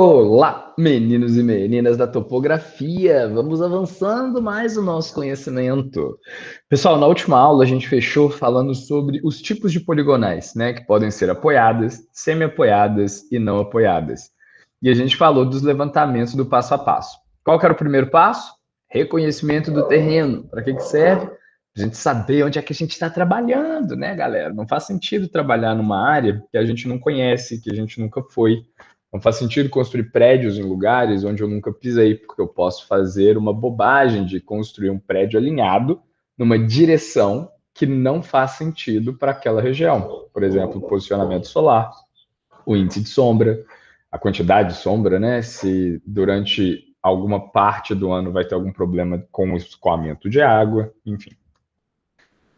Olá, meninos e meninas da topografia! Vamos avançando mais o nosso conhecimento. Pessoal, na última aula a gente fechou falando sobre os tipos de poligonais, né? Que podem ser apoiadas, semi-apoiadas e não apoiadas. E a gente falou dos levantamentos do passo a passo. Qual que era o primeiro passo? Reconhecimento do terreno. Para que serve? A gente saber onde é que a gente está trabalhando, né, galera? Não faz sentido trabalhar numa área que a gente não conhece, que a gente nunca foi. Não faz sentido construir prédios em lugares onde eu nunca pisei, porque eu posso fazer uma bobagem de construir um prédio alinhado numa direção que não faz sentido para aquela região. Por exemplo, o posicionamento solar, o índice de sombra, a quantidade de sombra, né? Se durante alguma parte do ano vai ter algum problema com o escoamento de água, enfim.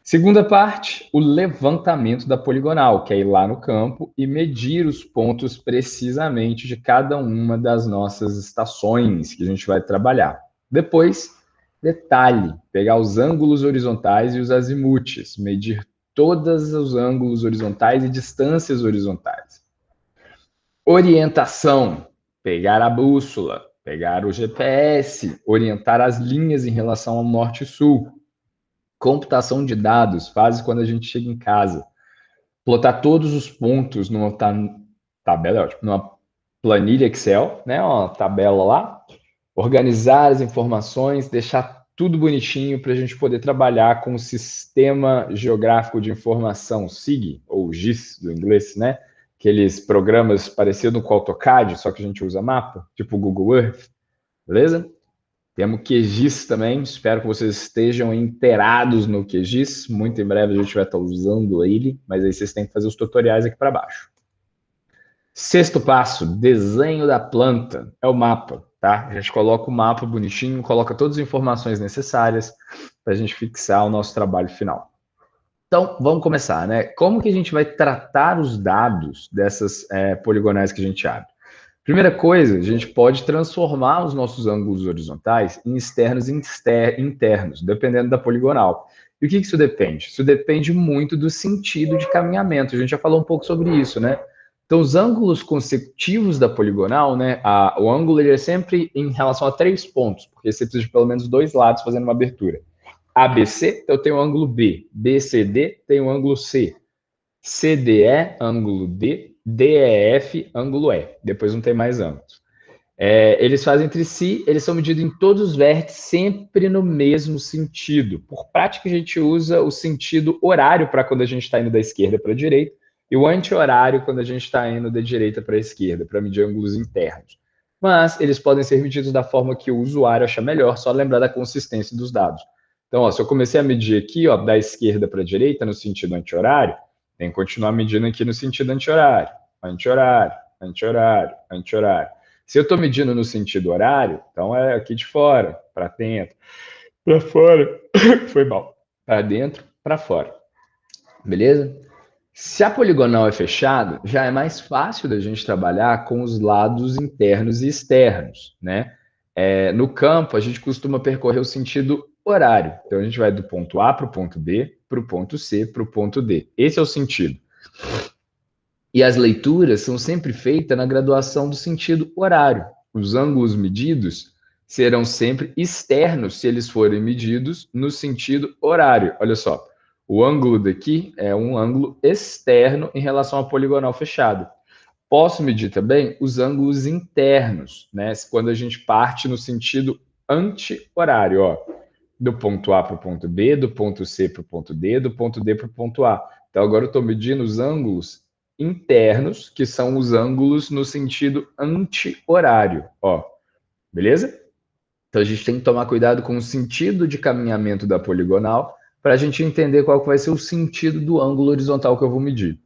Segunda parte, o levantamento da poligonal, que é ir lá no campo e medir os pontos precisamente de cada uma das nossas estações que a gente vai trabalhar. Depois, detalhe, pegar os ângulos horizontais e os azimutes, medir todos os ângulos horizontais e distâncias horizontais. Orientação, pegar a bússola, pegar o GPS, orientar as linhas em relação ao norte e sul. Computação de dados, faz quando a gente chega em casa. Plotar todos os pontos numa tabela, numa planilha Excel, né? Uma tabela lá. Organizar as informações, deixar tudo bonitinho para a gente poder trabalhar com o Sistema Geográfico de Informação, SIG, ou GIS do inglês, né? Aqueles programas parecidos com o AutoCAD, só que a gente usa mapa, tipo o Google Earth, beleza? Temos QGIS também, espero que vocês estejam inteirados no QGIS. Muito em breve a gente vai estar usando ele, mas aí vocês têm que fazer os tutoriais aqui para baixo. Sexto passo, desenho da planta, é o mapa, tá? A gente coloca o mapa bonitinho, coloca todas as informações necessárias para a gente fixar o nosso trabalho final. Então, vamos começar, né? Como que a gente vai tratar os dados dessas poligonais que a gente abre? Primeira coisa, a gente pode transformar os nossos ângulos horizontais em externos e internos, dependendo da poligonal. E o que isso depende? Isso depende muito do sentido de caminhamento. A gente já falou um pouco sobre isso, né? Então, os ângulos consecutivos da poligonal, né? O ângulo ele é sempre em relação a 3 pontos, porque você precisa de pelo menos 2 lados fazendo uma abertura. ABC, eu tenho o ângulo B. BCD, tem o ângulo C. CDE, ângulo D, DEF, ângulo E. Depois não tem mais ângulos. Eles fazem entre si, eles são medidos em todos os vértices, sempre no mesmo sentido. Por prática, a gente usa o sentido horário para quando a gente está indo da esquerda para a direita, e o anti-horário quando a gente está indo da direita para a esquerda, para medir ângulos internos. Mas eles podem ser medidos da forma que o usuário achar melhor, só lembrar da consistência dos dados. Então, ó, se eu comecei a medir aqui, ó, da esquerda para a direita, no sentido anti-horário, tem que continuar medindo aqui no sentido anti-horário, anti-horário, anti-horário, anti-horário. Se eu estou medindo no sentido horário, então é aqui de fora, para dentro, para fora, foi mal, para dentro, para fora, beleza? Se a poligonal é fechada, já é mais fácil da gente trabalhar com os lados internos e externos, né? No campo, a gente costuma percorrer o sentido horário. Então, a gente vai do ponto A para o ponto B, para o ponto C, para o ponto D. Esse é o sentido. E as leituras são sempre feitas na graduação do sentido horário. Os ângulos medidos serão sempre externos se eles forem medidos no sentido horário. Olha só, o ângulo daqui é um ângulo externo em relação à poligonal fechada. Posso medir também os ângulos internos, né? Quando a gente parte no sentido anti-horário, ó, do ponto A para o ponto B, do ponto C para o ponto D, do ponto D para o ponto A. Então agora eu estou medindo os ângulos internos, que são os ângulos no sentido anti-horário, ó, beleza? Então a gente tem que tomar cuidado com o sentido de caminhamento da poligonal para a gente entender qual vai ser o sentido do ângulo horizontal que eu vou medir.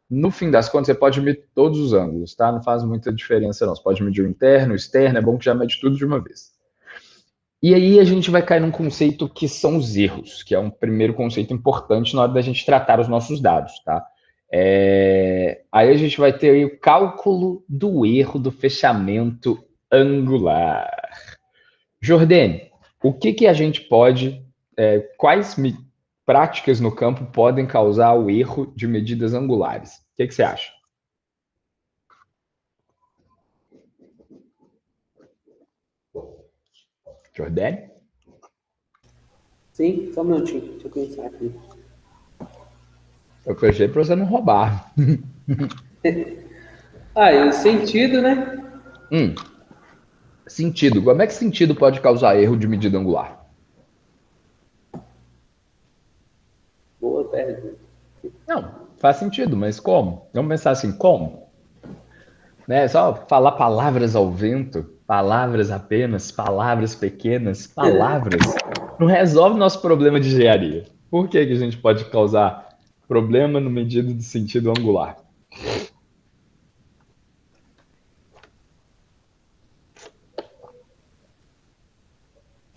No fim das contas, você pode medir todos os ângulos, tá? Não faz muita diferença, não. Você pode medir o interno, o externo, é bom que já mede tudo de uma vez. E aí a gente vai cair num conceito que são os erros, que é um primeiro conceito importante na hora da gente tratar os nossos dados, tá? Aí a gente vai ter aí o cálculo do erro do fechamento angular. Jordane, o que a gente pode, quais práticas no campo podem causar o erro de medidas angulares? O que você acha? Jordane? Sim, só um minutinho. Deixa eu pensar aqui. Eu fechei para você não roubar. E o sentido, né? Hum, sentido. Como é que sentido pode causar erro de medida angular? Boa pergunta. Não, faz sentido, mas como? Vamos pensar assim, como? Né? Só falar palavras ao vento, palavras apenas, palavras pequenas, palavras, não resolve nosso problema de engenharia. Por que que a gente pode causar problema no medida de sentido angular?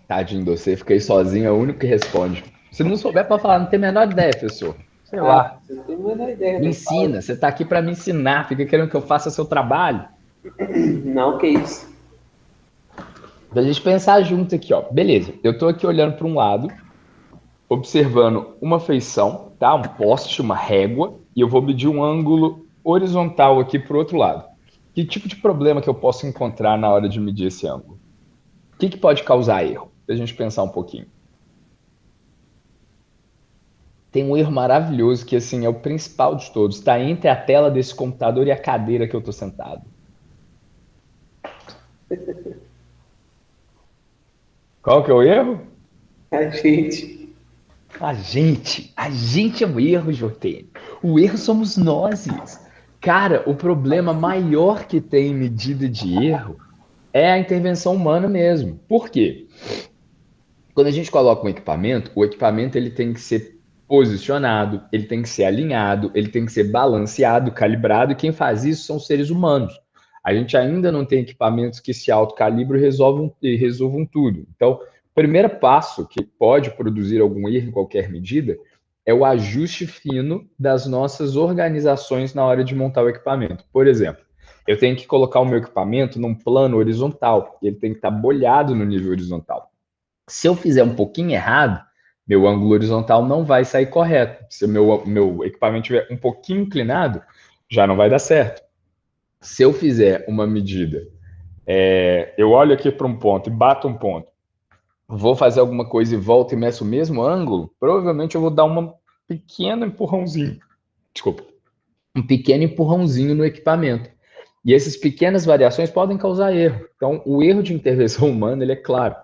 Tadinho de você, fiquei sozinho, é o único que responde. Se não souber para falar, não tem a menor ideia, professor. Sei lá. Você não tem a menor ideia, Me não fala. ensina, você está aqui para me ensinar, fica querendo que eu faça seu trabalho. Não, que isso. Pra gente pensar junto aqui, ó. Beleza, eu tô aqui olhando para um lado, observando uma feição, tá? Um poste, uma régua, e eu vou medir um ângulo horizontal aqui para o outro lado. Que tipo de problema que eu posso encontrar na hora de medir esse ângulo? O que que pode causar erro? Pra gente pensar um pouquinho. Tem um erro maravilhoso que, assim, é o principal de todos. Está entre a tela desse computador e a cadeira que eu tô sentado. Qual que é o erro? A gente. A gente é o erro, Jotene. O erro somos nós. Cara, o problema maior que tem em medida de erro é a intervenção humana mesmo. Por quê? Quando a gente coloca um equipamento, o equipamento ele tem que ser posicionado, ele tem que ser alinhado, ele tem que ser balanceado, calibrado, e quem faz isso são seres humanos. A gente ainda não tem equipamentos que se autocalibram e resolvam tudo. Então, o primeiro passo que pode produzir algum erro em qualquer medida é o ajuste fino das nossas organizações na hora de montar o equipamento. Por exemplo, eu tenho que colocar o meu equipamento num plano horizontal, ele tem que estar bolhado no nível horizontal. Se eu fizer um pouquinho errado, meu ângulo horizontal não vai sair correto. Se o meu equipamento estiver um pouquinho inclinado, já não vai dar certo. Se eu fizer uma medida, eu olho aqui para um ponto e bato um ponto, vou fazer alguma coisa e volto e meço o mesmo ângulo, provavelmente eu vou dar um pequeno empurrãozinho. Desculpa. Um pequeno empurrãozinho no equipamento. E essas pequenas variações podem causar erro. Então, o erro de intervenção humana, ele é claro.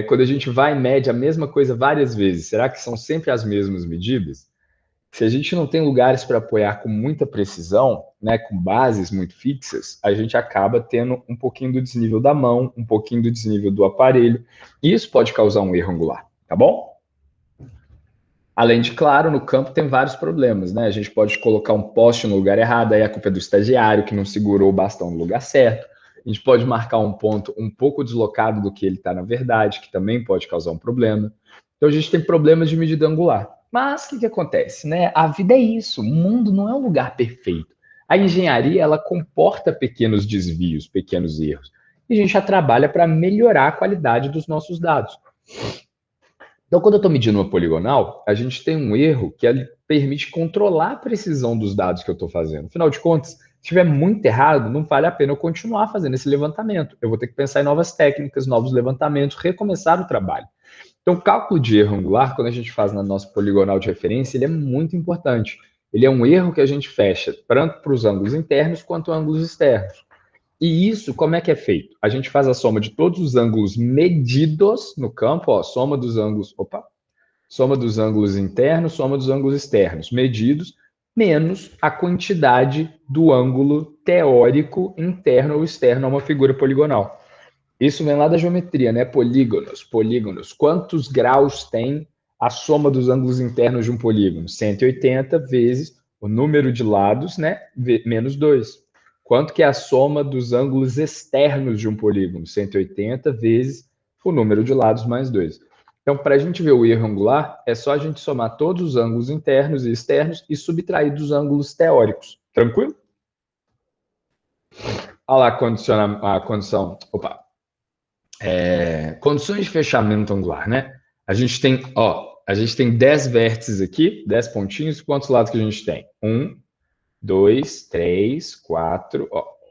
Quando a gente vai e mede a mesma coisa várias vezes, será que são sempre as mesmas medidas? Se a gente não tem lugares para apoiar com muita precisão, né, com bases muito fixas, a gente acaba tendo um pouquinho do desnível da mão, um pouquinho do desnível do aparelho, e isso pode causar um erro angular, tá bom? Além de, claro, no campo tem vários problemas, né? A gente pode colocar um poste no lugar errado, aí a culpa é do estagiário que não segurou o bastão no lugar certo. A gente pode marcar um ponto um pouco deslocado do que ele está na verdade, que também pode causar um problema. Então a gente tem problemas de medida angular. Mas o que acontece, né? A vida é isso. O mundo não é um lugar perfeito. A engenharia ela comporta pequenos desvios, pequenos erros. E a gente já trabalha para melhorar a qualidade dos nossos dados. Então, quando eu estou medindo uma poligonal, a gente tem um erro que ele permite controlar a precisão dos dados que eu estou fazendo. Afinal de contas, se estiver muito errado, não vale a pena eu continuar fazendo esse levantamento. Eu vou ter que pensar em novas técnicas, novos levantamentos, recomeçar o trabalho. Então, o cálculo de erro angular, quando a gente faz na nossa poligonal de referência, ele é muito importante. Ele é um erro que a gente fecha tanto para os ângulos internos quanto ângulos externos. E isso, como é que é feito? A gente faz a soma de todos os ângulos medidos no campo, ó, soma dos ângulos internos, soma dos ângulos externos, medidos, menos a quantidade do ângulo teórico interno ou externo a uma figura poligonal. Isso vem lá da geometria, né? Polígonos, polígonos. Quantos graus tem a soma dos ângulos internos de um polígono? 180 vezes o número de lados, né? Menos 2. Quanto que é a soma dos ângulos externos de um polígono? 180 vezes o número de lados mais 2. Então, para a gente ver o erro angular, é só a gente somar todos os ângulos internos e externos e subtrair dos ângulos teóricos. Tranquilo? Olha lá a condição. Opa, condições de fechamento angular, né? A gente tem 10 vértices aqui, 10 pontinhos. Quantos lados que a gente tem? 1, 2, 3, 4.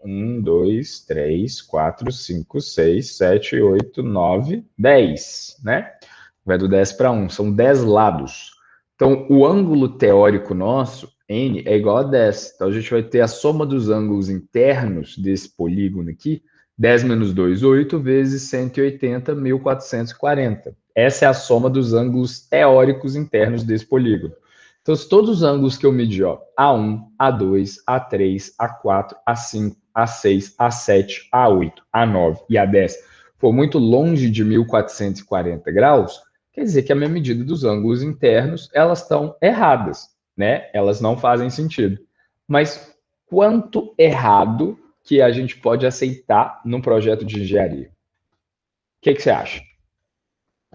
1, 2, 3, 4, 5, 6, 7, 8, 9, 10, né? Vai do 10 para 1, são 10 lados. Então, o ângulo teórico nosso, n, é igual a 10. Então, a gente vai ter a soma dos ângulos internos desse polígono aqui, 10 menos 2, 8, vezes 180, 1440. Essa é a soma dos ângulos teóricos internos desse polígono. Então, se todos os ângulos que eu medi, ó, A1, A2, A3, A4, A5, A6, A7, A8, A9 e A10, for muito longe de 1440 graus, quer dizer que a minha medida dos ângulos internos, elas estão erradas, né? Elas não fazem sentido. Mas quanto errado que a gente pode aceitar num projeto de engenharia? O que você acha?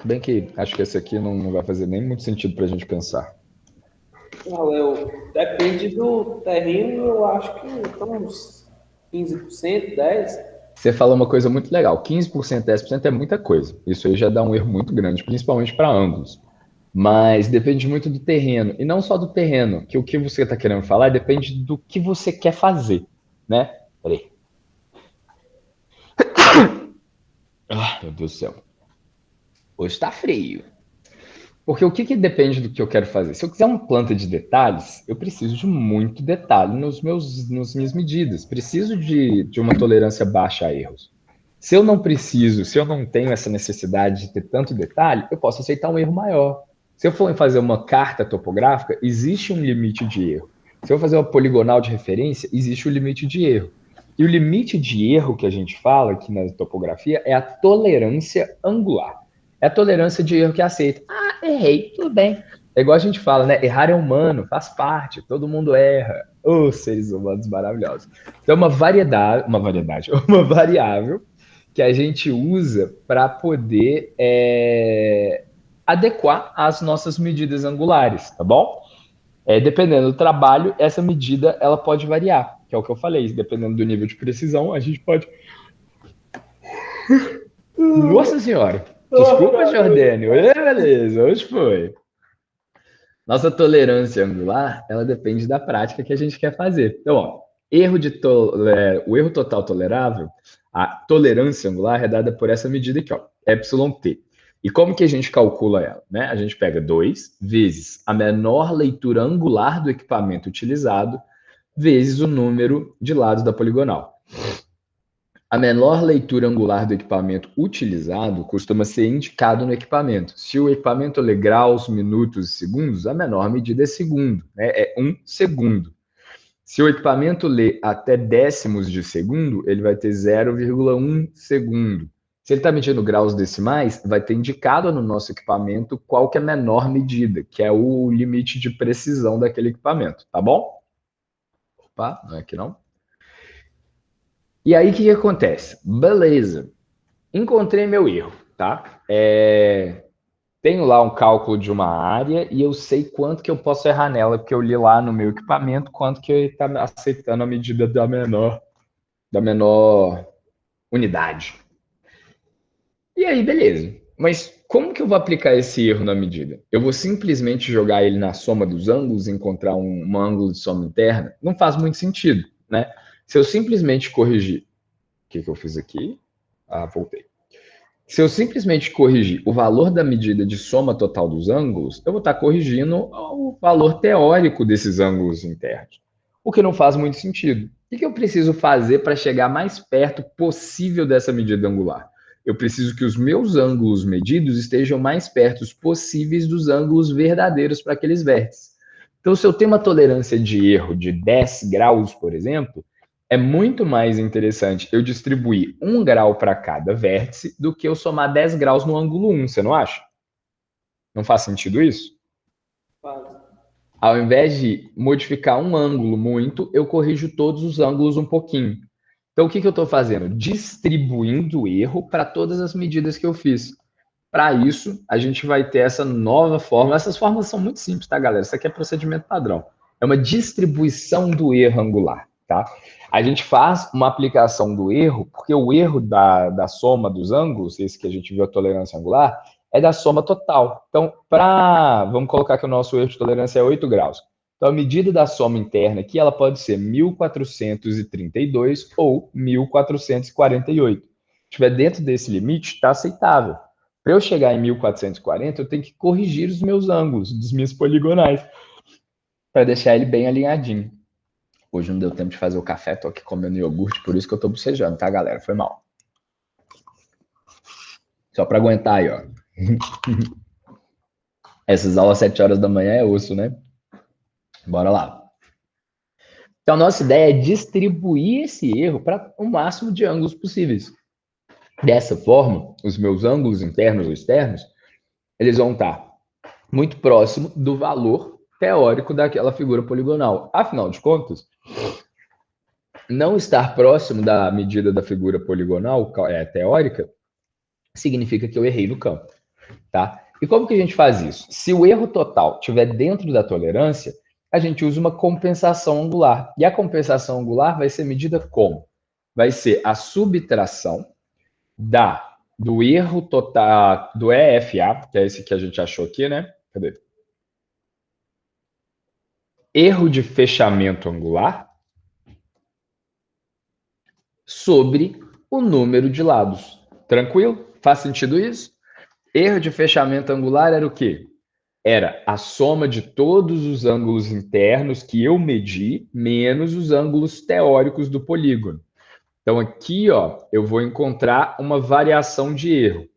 Bem que acho que esse aqui não vai fazer nem muito sentido para a gente pensar. Léo, depende do terreno, eu acho que uns 15%, 10%. Você falou uma coisa muito legal, 15%, 10% é muita coisa. Isso aí já dá um erro muito grande, principalmente para ângulos. Mas depende muito do terreno. E não só do terreno, que o que você está querendo falar depende do que você quer fazer, né? Peraí. Ah, meu Deus do céu. Hoje está frio. Porque o que depende do que eu quero fazer? Se eu quiser uma planta de detalhes, eu preciso de muito detalhe nas minhas medidas. Preciso de uma tolerância baixa a erros. Se eu não preciso, se eu não tenho essa necessidade de ter tanto detalhe, eu posso aceitar um erro maior. Se eu for fazer uma carta topográfica, existe um limite de erro. Se eu fazer uma poligonal de referência, existe um limite de erro. E o limite de erro que a gente fala aqui na topografia é a tolerância angular. É a tolerância de erro que aceita. Ah, errei, tudo bem. É igual a gente fala, né? Errar é humano, faz parte, todo mundo erra. Os seres humanos maravilhosos. Então, uma variável que a gente usa para poder adequar as nossas medidas angulares, tá bom? Dependendo do trabalho, essa medida ela pode variar, que é o que eu falei. Dependendo do nível de precisão, a gente pode. Nossa Senhora! Desculpa, Jordânio. Beleza, hoje foi. Nossa tolerância angular, ela depende da prática que a gente quer fazer. Então, ó, o erro total tolerável, a tolerância angular é dada por essa medida aqui, ó, εt. E como que a gente calcula ela? Né? A gente pega 2 vezes a menor leitura angular do equipamento utilizado vezes o número de lados da poligonal. A menor leitura angular do equipamento utilizado costuma ser indicado no equipamento. Se o equipamento lê graus, minutos e segundos, a menor medida é segundo, né? É 1 segundo. Se o equipamento lê até décimos de segundo, ele vai ter 0,1 segundo. Se ele está medindo graus decimais, vai ter indicado no nosso equipamento qual que é a menor medida, que é o limite de precisão daquele equipamento, tá bom? Opa, não é aqui não. E aí, o que acontece? Beleza. Encontrei meu erro, tá? Tenho lá um cálculo de uma área e eu sei quanto que eu posso errar nela, porque eu li lá no meu equipamento quanto que ele está aceitando a medida da menor unidade. E aí, beleza. Mas como que eu vou aplicar esse erro na medida? Eu vou simplesmente jogar ele na soma dos ângulos e encontrar um ângulo de soma interna? Não faz muito sentido, né? Se eu simplesmente corrigir... O que eu fiz aqui? Ah, voltei. Se eu simplesmente corrigir o valor da medida de soma total dos ângulos, eu vou estar corrigindo o valor teórico desses ângulos internos, o que não faz muito sentido. O que eu preciso fazer para chegar mais perto possível dessa medida angular? Eu preciso que os meus ângulos medidos estejam mais perto possíveis dos ângulos verdadeiros para aqueles vértices. Então, se eu tenho uma tolerância de erro de 10 graus, por exemplo, é muito mais interessante eu distribuir 1 grau para cada vértice do que eu somar 10 graus no ângulo 1, você não acha? Não faz sentido isso? Faz. Ao invés de modificar um ângulo muito, eu corrijo todos os ângulos um pouquinho. Então, o que eu estou fazendo? Distribuindo o erro para todas as medidas que eu fiz. Para isso, a gente vai ter essa nova forma. Essas formas são muito simples, tá, galera? Isso aqui é procedimento padrão. É uma distribuição do erro angular, tá? A gente faz uma aplicação do erro, porque o erro da soma dos ângulos, esse que a gente viu a tolerância angular, é da soma total. Então, vamos colocar que o nosso erro de tolerância é 8 graus. Então, a medida da soma interna aqui, ela pode ser 1.432 ou 1.448. Se estiver dentro desse limite, está aceitável. Para eu chegar em 1.440, eu tenho que corrigir os meus ângulos, dos minhas poligonais, para deixar ele bem alinhadinho. Hoje não deu tempo de fazer o café, tô aqui comendo iogurte, por isso que eu tô bocejando, tá, galera? Foi mal. Só para aguentar aí, ó. Essas aulas às 7 horas da manhã é osso, né? Bora lá. Então, a nossa ideia é distribuir esse erro para o máximo de ângulos possíveis. Dessa forma, os meus ângulos internos ou externos, eles vão estar muito próximo do valor teórico daquela figura poligonal. Afinal de contas, não estar próximo da medida da figura poligonal teórica significa que eu errei no campo, tá? E como que a gente faz isso? Se o erro total estiver dentro da tolerância, a gente usa uma compensação angular. E a compensação angular vai ser medida como? Vai ser a subtração do erro total, do EFA, que é esse que a gente achou aqui, né? Cadê? Erro de fechamento angular sobre o número de lados. Tranquilo? Faz sentido isso? Erro de fechamento angular era o quê? Era a soma de todos os ângulos internos que eu medi, menos os ângulos teóricos do polígono. Então, aqui, ó, eu vou encontrar uma variação de erro.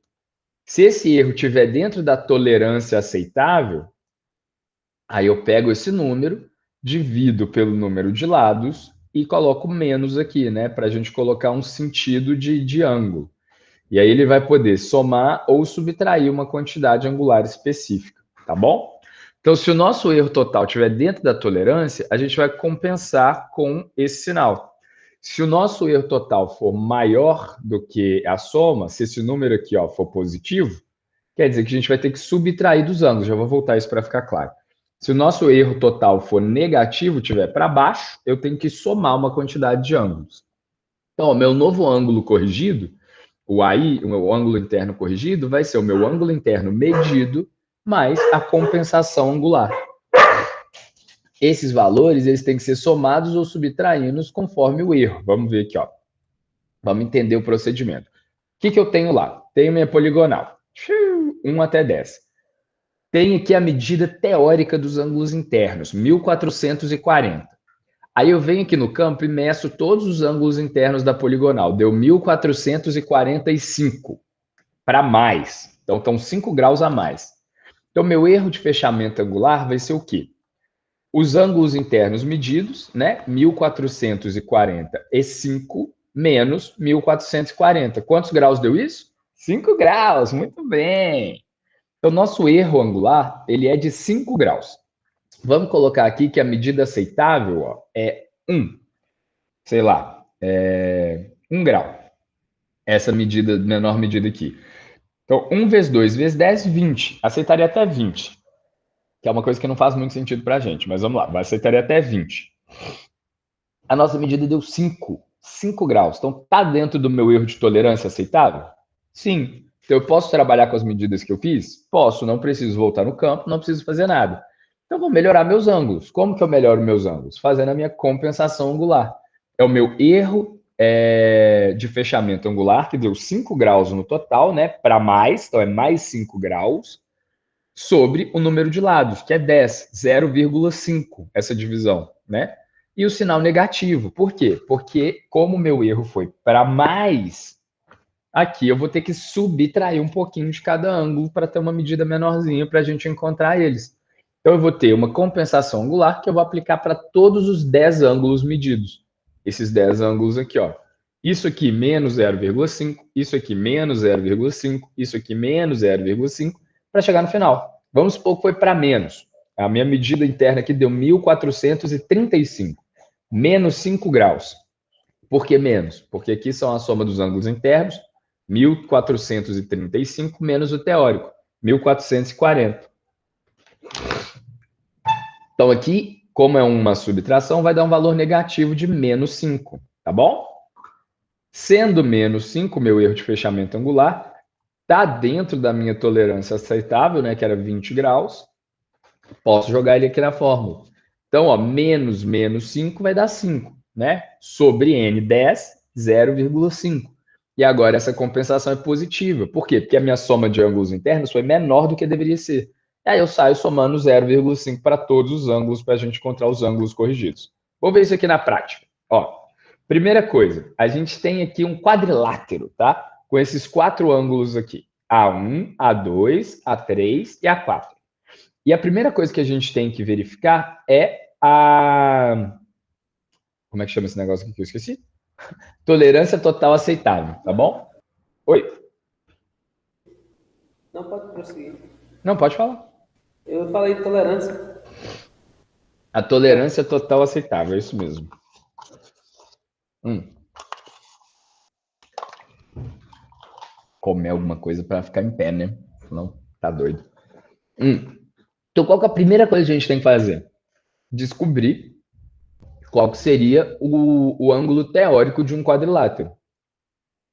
Se esse erro estiver dentro da tolerância aceitável, aí eu pego esse número, divido pelo número de lados e coloco menos aqui, né? Para a gente colocar um sentido de ângulo. E aí ele vai poder somar ou subtrair uma quantidade angular específica, tá bom? Então, se o nosso erro total estiver dentro da tolerância, a gente vai compensar com esse sinal. Se o nosso erro total for maior do que a soma, se esse número aqui ó, for positivo, quer dizer que a gente vai ter que subtrair dos ângulos. Já vou voltar isso para ficar claro. Se o nosso erro total for negativo, estiver para baixo, eu tenho que somar uma quantidade de ângulos. Então, o meu novo ângulo corrigido, o AI, o meu ângulo interno corrigido, vai ser o meu ângulo interno medido mais a compensação angular. Esses valores eles têm que ser somados ou subtraídos conforme o erro. Vamos ver aqui, ó. Vamos entender o procedimento. O que eu tenho lá? Tenho minha poligonal, 1 até 10. Tenho aqui a medida teórica dos ângulos internos, 1440. Aí eu venho aqui no campo e meço todos os ângulos internos da poligonal. Deu 1445 para mais. Então, estão 5 graus a mais. Então, meu erro de fechamento angular vai ser o quê? Os ângulos internos medidos, né? 1445 menos 1440. Quantos graus deu isso? 5 graus, muito bem. Então, nosso erro angular, ele é de 5 graus. Vamos colocar aqui que a medida aceitável ó, é 1. Sei lá, 1 grau. Essa medida, menor medida aqui. Então, 1 vezes 2 vezes 10, 20. Aceitaria até 20. Que é uma coisa que não faz muito sentido para a gente, mas vamos lá, aceitaria até 20. A nossa medida deu 5 graus. Então, tá dentro do meu erro de tolerância aceitável? Sim. Então, eu posso trabalhar com as medidas que eu fiz? Posso, não preciso voltar no campo, não preciso fazer nada. Então, vou melhorar meus ângulos. Como que eu melhoro meus ângulos? Fazendo a minha compensação angular. É o meu erro de fechamento angular, que deu 5 graus no total, né? Para mais, então é mais 5 graus, sobre o número de lados, que é 10, 0,5, essa divisão, né? E o sinal negativo. Por quê? Porque como o meu erro foi para mais, aqui eu vou ter que subtrair um pouquinho de cada ângulo para ter uma medida menorzinha para a gente encontrar eles. Então, eu vou ter uma compensação angular que eu vou aplicar para todos os 10 ângulos medidos. Esses 10 ângulos aqui, ó. Isso aqui menos 0,5, isso aqui menos 0,5, isso aqui menos 0,5, para chegar no final. Vamos supor que foi para menos. A minha medida interna aqui deu 1435, menos 5 graus. Por que menos? Porque aqui são a soma dos ângulos internos, 1435 menos o teórico, 1440. Então aqui, como é uma subtração, vai dar um valor negativo de menos 5, tá bom? Sendo menos 5, meu erro de fechamento angular, está dentro da minha tolerância aceitável, né, que era 20 graus. Posso jogar ele aqui na fórmula. Então, ó, menos 5 vai dar 5, né? Sobre N10, 0,5. E agora essa compensação é positiva. Por quê? Porque a minha soma de ângulos internos foi menor do que deveria ser. Aí eu saio somando 0,5 para todos os ângulos para a gente encontrar os ângulos corrigidos. Vamos ver isso aqui na prática. Ó, primeira coisa, a gente tem aqui um quadrilátero, tá? Com esses 4 ângulos aqui. A1, A2, A3 e A4. E a primeira coisa que a gente tem que verificar é a... Como é que chama esse negócio aqui que eu esqueci? Tolerância total aceitável, tá bom? Oi. Não pode prosseguir. Não, pode falar. Eu falei de tolerância. A tolerância total aceitável, é isso mesmo. Comer alguma coisa para ficar em pé, né? Não, tá doido. Então, qual que é a primeira coisa que a gente tem que fazer? Descobrir qual que seria o ângulo teórico de um quadrilátero.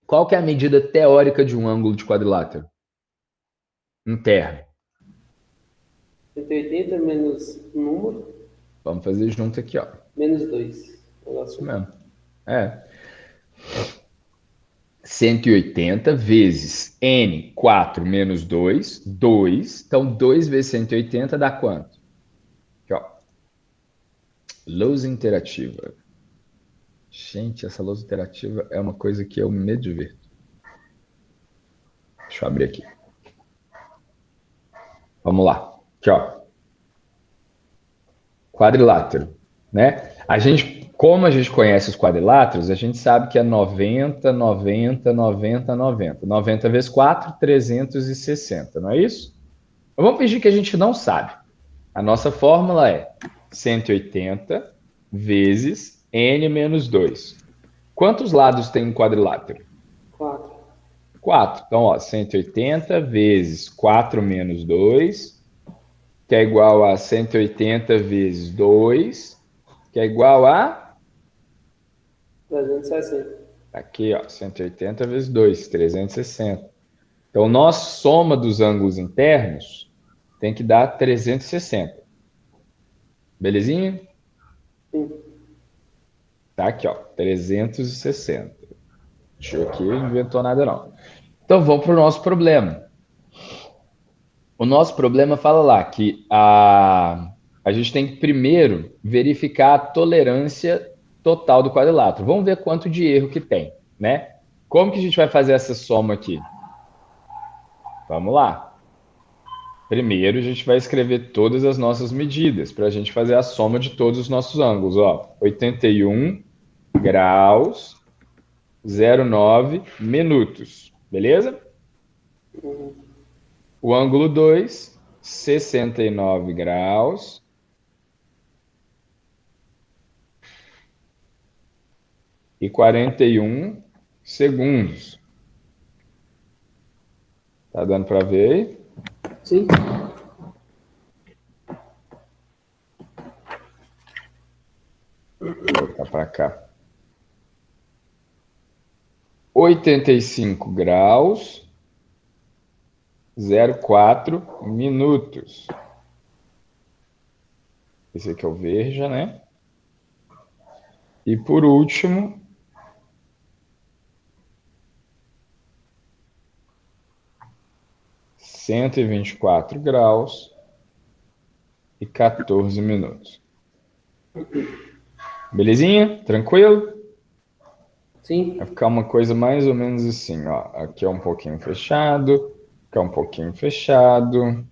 Qual que é a medida teórica de um ângulo de quadrilátero? Interno. 180 menos um número, Vamos fazer junto aqui, ó. menos 2. Isso mesmo. É. 180 vezes N, 4 menos 2, 2. Então, 2 vezes 180 dá quanto? Aqui, ó. Lousa interativa. Gente, essa lousa interativa é uma coisa que eu me divirto. Deixa eu abrir aqui. Vamos lá. Aqui, ó. Quadrilátero, né? Como a gente conhece os quadriláteros, a gente sabe que é 90, 90, 90, 90. 90 vezes 4, 360, não é isso? Então, vamos fingir que a gente não sabe. A nossa fórmula é 180 vezes N menos 2. Quantos lados tem um quadrilátero? 4. 4. Então, ó, 180 vezes 4 menos 2, que é igual a 180 vezes 2, que é igual a... 360. Aqui, ó, 180 vezes 2, 360. Então, nossa soma dos ângulos internos tem que dar 360. Belezinha? Sim. Tá aqui, ó, 360. Deixa eu aqui, não inventou nada não. Então, vamos para o nosso problema. O nosso problema fala lá que a gente tem que primeiro verificar a tolerância total do quadrilátero. Vamos ver quanto de erro que tem, né? Como que a gente vai fazer essa soma aqui? Vamos lá. Primeiro, a gente vai escrever todas as nossas medidas para a gente fazer a soma de todos os nossos ângulos. Ó, 81 graus, 09 minutos. Beleza? O ângulo 2, 69 graus. E 41 segundos. Tá dando para ver aí? Sim. Vou botar para cá. 85 graus, 04 minutos. Esse aqui é o verde, né? E por último, 124 graus e 14 minutos. Belezinha? Tranquilo? Sim. Vai ficar uma coisa mais ou menos assim, ó. Aqui é um pouquinho fechado, aqui é um pouquinho fechado.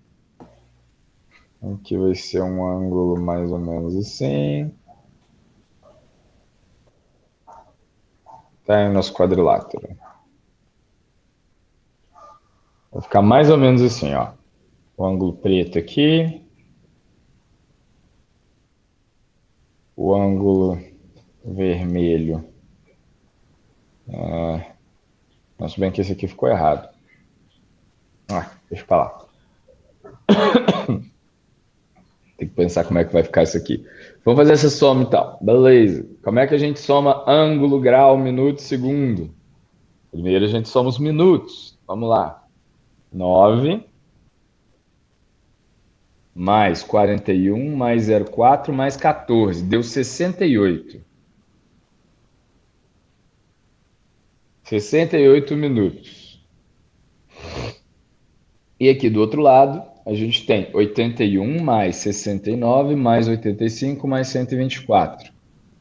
Aqui vai ser um ângulo mais ou menos assim. Tá aí o nosso quadrilátero. Vai ficar mais ou menos assim, ó. O ângulo preto aqui. O ângulo vermelho. Nossa, bem que esse aqui ficou errado. Deixa pra lá. Tem que pensar como é que vai ficar isso aqui. Vamos fazer essa soma então. Beleza. Como é que a gente soma ângulo, grau, minuto, segundo? Primeiro a gente soma os minutos. Vamos lá. 9 mais 41, mais 0,4, mais 14. Deu 68. 68 minutos. E aqui do outro lado, a gente tem 81 mais 69 mais 85 mais 124.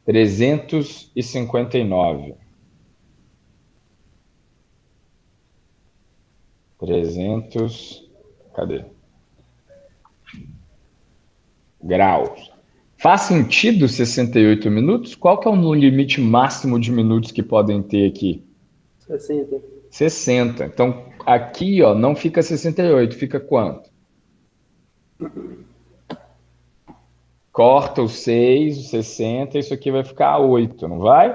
359. 300. Cadê? Graus. Faz sentido 68 minutos? Qual que é o limite máximo de minutos que podem ter aqui? 60. 60. Então, aqui, ó, não fica 68, fica quanto? Corta o 6, o 60, isso aqui vai ficar 8, não vai?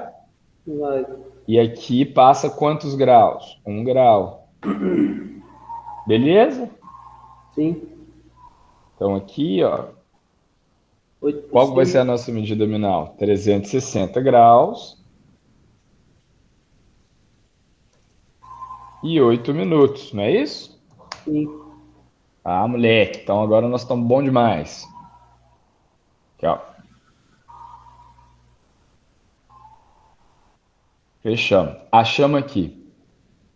Vai. E aqui passa quantos graus? 1 grau. Beleza? Sim. Então aqui, ó, 8 por qual vai ser a 5. nossa medida nominal? 360 graus e 8 minutos, não é isso? Sim. Ah, moleque, então agora nós estamos bom demais. Aqui, ó. Fechamos. Achamos aqui.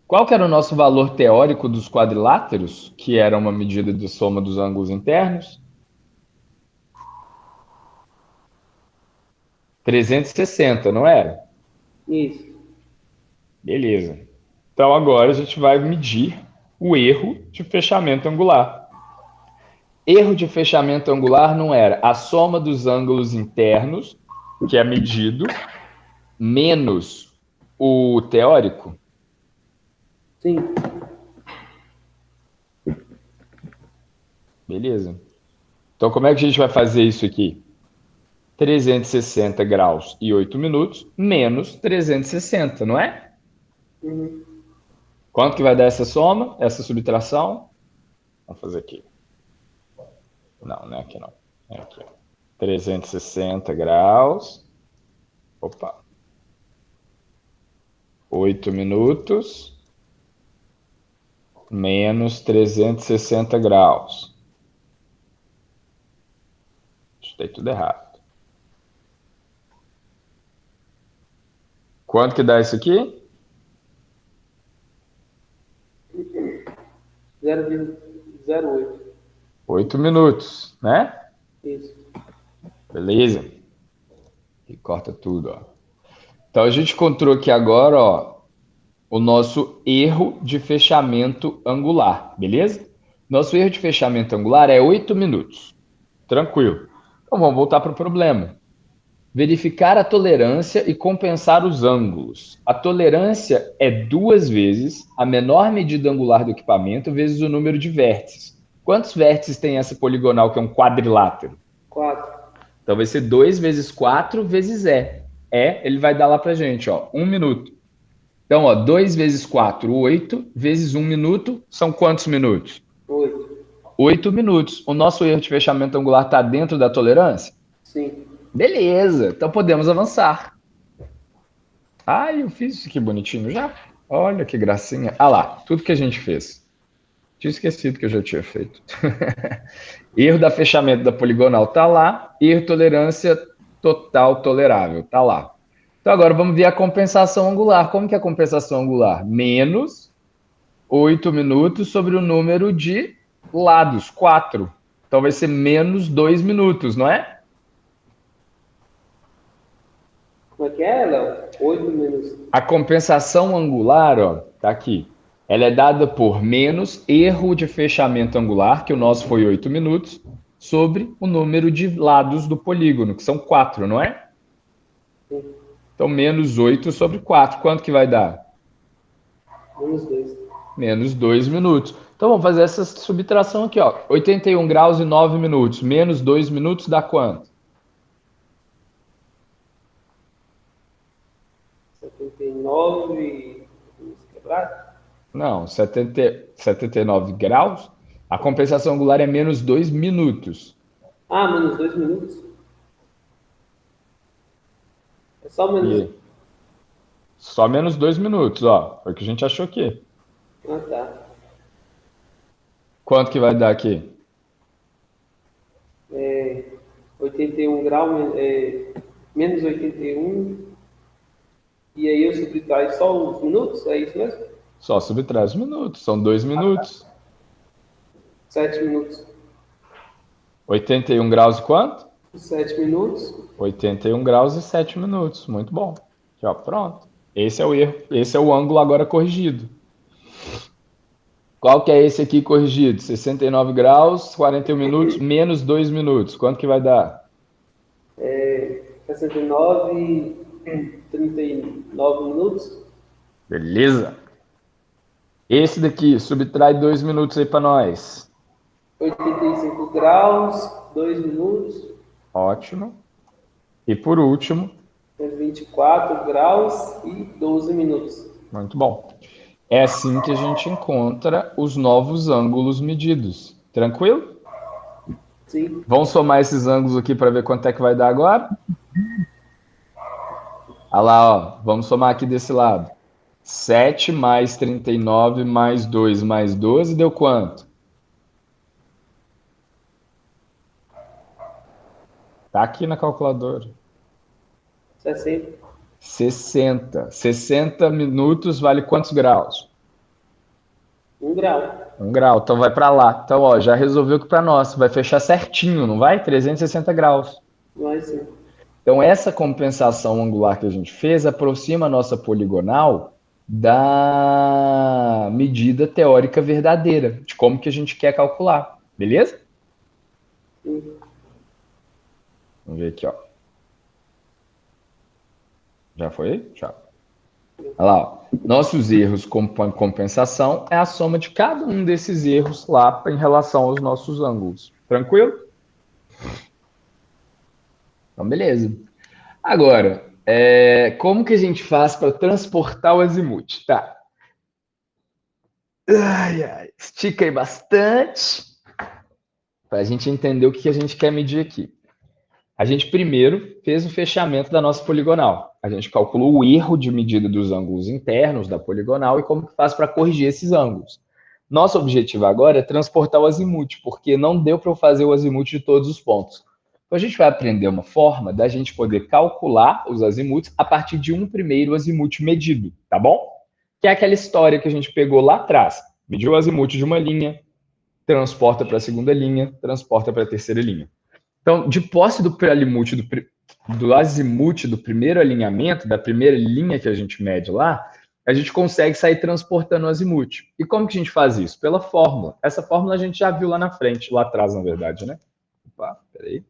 Qual que era o nosso valor teórico dos quadriláteros, que era uma medida de soma dos ângulos internos? 360, não era? Isso. Beleza. Então agora a gente vai medir o erro de fechamento angular. Erro de fechamento angular não era a soma dos ângulos internos, que é medido, menos o teórico? Sim. Beleza. Então como é que a gente vai fazer isso aqui? 360 graus e 8 minutos menos 360, não é? Uhum. Quanto que vai dar essa soma, essa subtração? Vamos fazer aqui. Não é aqui não. É aqui, ó. 360 graus. Opa. 8 minutos menos 360 graus. Está tudo errado. Quanto que dá isso aqui? 0,08. 8 minutos, né? Isso. Beleza? E corta tudo, ó. Então a gente encontrou aqui agora, ó, o nosso erro de fechamento angular, beleza? Nosso erro de fechamento angular é 8 minutos. Tranquilo. Então vamos voltar para o problema. Verificar a tolerância e compensar os ângulos. A tolerância é 2 vezes a menor medida angular do equipamento vezes o número de vértices. Quantos vértices tem essa poligonal que é um quadrilátero? 4. Então vai ser 2 vezes 4 vezes E. Ele vai dar lá pra gente, ó, 1 minuto. Então, ó, 2 vezes 4, 8, vezes 1 minuto, são quantos minutos? 8. 8 minutos. O nosso erro de fechamento angular está dentro da tolerância? Sim. Beleza, então podemos avançar. Ah, eu fiz isso aqui bonitinho já. Olha que gracinha. Ah lá, tudo que a gente fez. Tinha esquecido que eu já tinha feito. Erro da fechamento da poligonal tá lá. Erro tolerância total tolerável tá lá. Então agora vamos ver a compensação angular. Como que é a compensação angular? Menos 8 minutos sobre o número de lados, 4. Então vai ser menos 2 minutos, não é? Como é que é, Léo? 8 menos. A compensação angular, ó, tá aqui. Ela é dada por menos erro de fechamento angular, que o nosso foi 8 minutos, sobre o número de lados do polígono, que são 4, não é? Sim. Então, menos 8 sobre 4. Quanto que vai dar? Menos 2. Menos 2 minutos. Então, vamos fazer essa subtração aqui, ó. 81 graus e 9 minutos. Menos 2 minutos dá quanto? 79 e... quebrado? Não, 79 graus. A compensação angular é menos 2 minutos. Ah, menos 2 minutos? É só menos. E só menos 2 minutos, ó. Foi o que a gente achou aqui. Ah, tá. Quanto que vai dar aqui? 81 graus, menos 81. E aí eu subtrai só os minutos, é isso mesmo? Só subtrai os minutos, são 2 minutos. 7 minutos. 81 graus e quanto? 7 minutos. 81 graus e 7 minutos. Muito bom. Aqui, ó, pronto. Esse é o erro. Esse é o ângulo agora corrigido. Qual que é esse aqui corrigido? 69 graus, 41 minutos, menos 2 minutos. Quanto que vai dar? 69 e 39 minutos. Beleza. Esse daqui, subtrai 2 minutos aí para nós. 85 graus, 2 minutos. Ótimo. E por último, 24 graus e 12 minutos. muito bom. É assim que a gente encontra os novos ângulos medidos. Tranquilo? Sim. Vamos somar esses ângulos aqui para ver quanto é que vai dar agora? Olha lá, ó. Vamos somar aqui desse lado. 7 mais 39 mais 2 mais 12 deu quanto? Tá aqui na calculadora. 60. 60. 60 minutos vale quantos graus? 1 grau. 1 grau. Então vai para lá. Então, ó, já resolveu que para nós vai fechar certinho, não vai? 360 graus. Vai sim. Então, essa compensação angular que a gente fez aproxima a nossa poligonal da medida teórica verdadeira, de como que a gente quer calcular. Beleza? Sim. Vamos ver aqui, ó. Já foi? Já. Olha lá, ó. Nossos erros com compensação é a soma de cada um desses erros lá em relação aos nossos ângulos. Tranquilo? Então, beleza. Agora, como que a gente faz para transportar o azimuth? Tá. Ai, ai. Estica aí bastante para a gente entender o que a gente quer medir aqui. A gente primeiro fez o fechamento da nossa poligonal. A gente calculou o erro de medida dos ângulos internos da poligonal e como que faz para corrigir esses ângulos. Nosso objetivo agora é transportar o azimuth, porque não deu para eu fazer o azimuth de todos os pontos. Então a gente vai aprender uma forma da gente poder calcular os azimuths a partir de um primeiro azimuth medido, tá bom? Que é aquela história que a gente pegou lá atrás. Mediu o azimuth de uma linha, transporta para a segunda linha, transporta para a terceira linha. Então, de posse do azimuth do primeiro alinhamento, da primeira linha que a gente mede lá, a gente consegue sair transportando o azimuth. E como que a gente faz isso? Pela fórmula. Essa fórmula a gente já viu lá na frente, lá atrás, na verdade, né? Opa, peraí.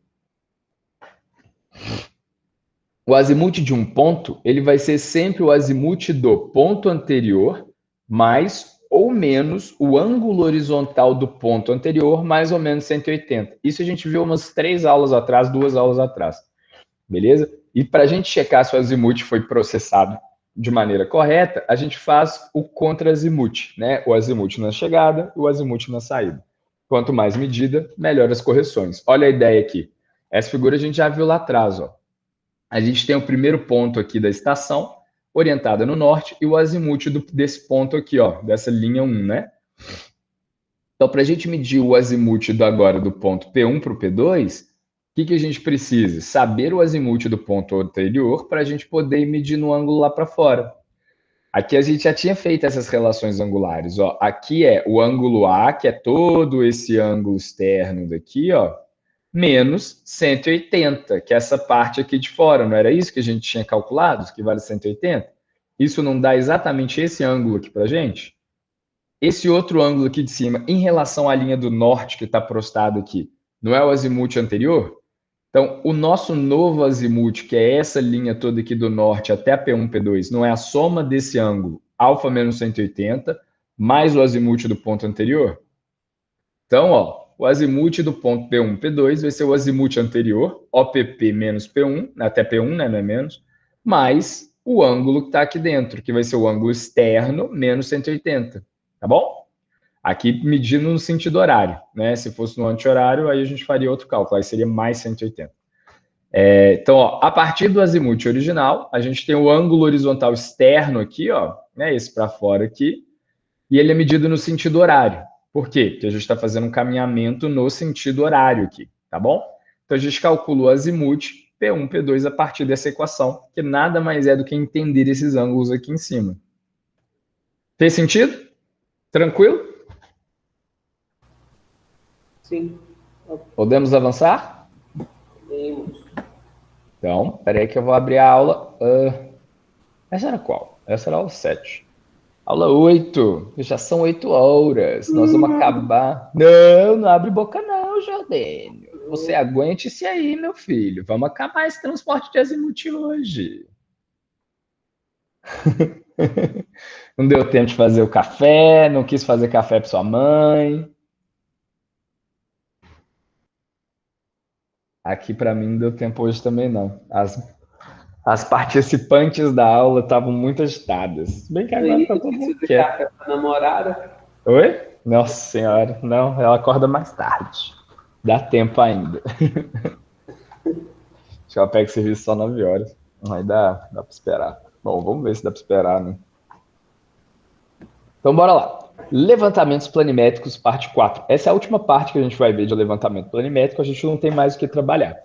O azimuth de um ponto, ele vai ser sempre o azimuth do ponto anterior mais ou menos o ângulo horizontal do ponto anterior, mais ou menos 180. Isso a gente viu umas 3 aulas atrás, 2 aulas atrás. Beleza? E para a gente checar se o azimuth foi processado de maneira correta, a gente faz o contra-azimuth, né? O azimuth na chegada e o azimuth na saída. Quanto mais medida, melhor as correções. Olha a ideia aqui. Essa figura a gente já viu lá atrás, ó. A gente tem o primeiro ponto aqui da estação, orientada no norte, e o azimuth desse ponto aqui, ó, dessa linha 1, né? Então, para a gente medir o azimuth agora do ponto P1 para o P2, o que a gente precisa? Saber o azimuth do ponto anterior para a gente poder medir no ângulo lá para fora. Aqui a gente já tinha feito essas relações angulares, ó. Aqui é o ângulo A, que é todo esse ângulo externo daqui, ó, menos 180, que é essa parte aqui de fora. Não era isso que a gente tinha calculado, que vale 180? Isso não dá exatamente esse ângulo aqui para a gente? Esse outro ângulo aqui de cima, em relação à linha do norte que está prostado aqui, não é o azimuth anterior? Então, o nosso novo azimuth, que é essa linha toda aqui do norte até a P1, P2, não é a soma desse ângulo, alfa menos 180, mais o azimuth do ponto anterior? Então, ó, o azimuth do ponto P1, P2 vai ser o azimuth anterior, OPP menos P1, até P1, né, não é menos, mais o ângulo que está aqui dentro, que vai ser o ângulo externo menos 180, tá bom? Aqui medindo no sentido horário, né? Se fosse no anti-horário, aí a gente faria outro cálculo, aí seria mais 180. Então, ó, a partir do azimuth original, a gente tem o ângulo horizontal externo aqui, ó, né, esse para fora aqui, e ele é medido no sentido horário. Por quê? Porque a gente está fazendo um caminhamento no sentido horário aqui, tá bom? Então, a gente calcula o azimuth P1, P2 a partir dessa equação, que nada mais é do que entender esses ângulos aqui em cima. Fez sentido? Tranquilo? Sim. Podemos avançar? Podemos. Então, peraí que eu vou abrir a aula. Essa era qual? Essa era a aula 7. Aula 8. Já são 8 horas. Nós vamos acabar. Não abre boca não, Jordênio. Você aguente-se aí, meu filho. Vamos acabar esse transporte de azimuth hoje. Não deu tempo de fazer o café, não quis fazer café para sua mãe. Aqui para mim não deu tempo hoje também não. As participantes da aula estavam muito agitadas. Bem que agora tá todo mundo quieto. Café pra namorada? Oi? Nossa senhora, não, ela acorda mais tarde. Dá tempo ainda. Acho que ela pega serviço só 9 horas. Aí dá para esperar. Bom, vamos ver se dá para esperar, né? Então, bora lá. Levantamentos planimétricos, parte 4. Essa é a última parte que a gente vai ver de levantamento planimétrico. A gente não tem mais o que trabalhar.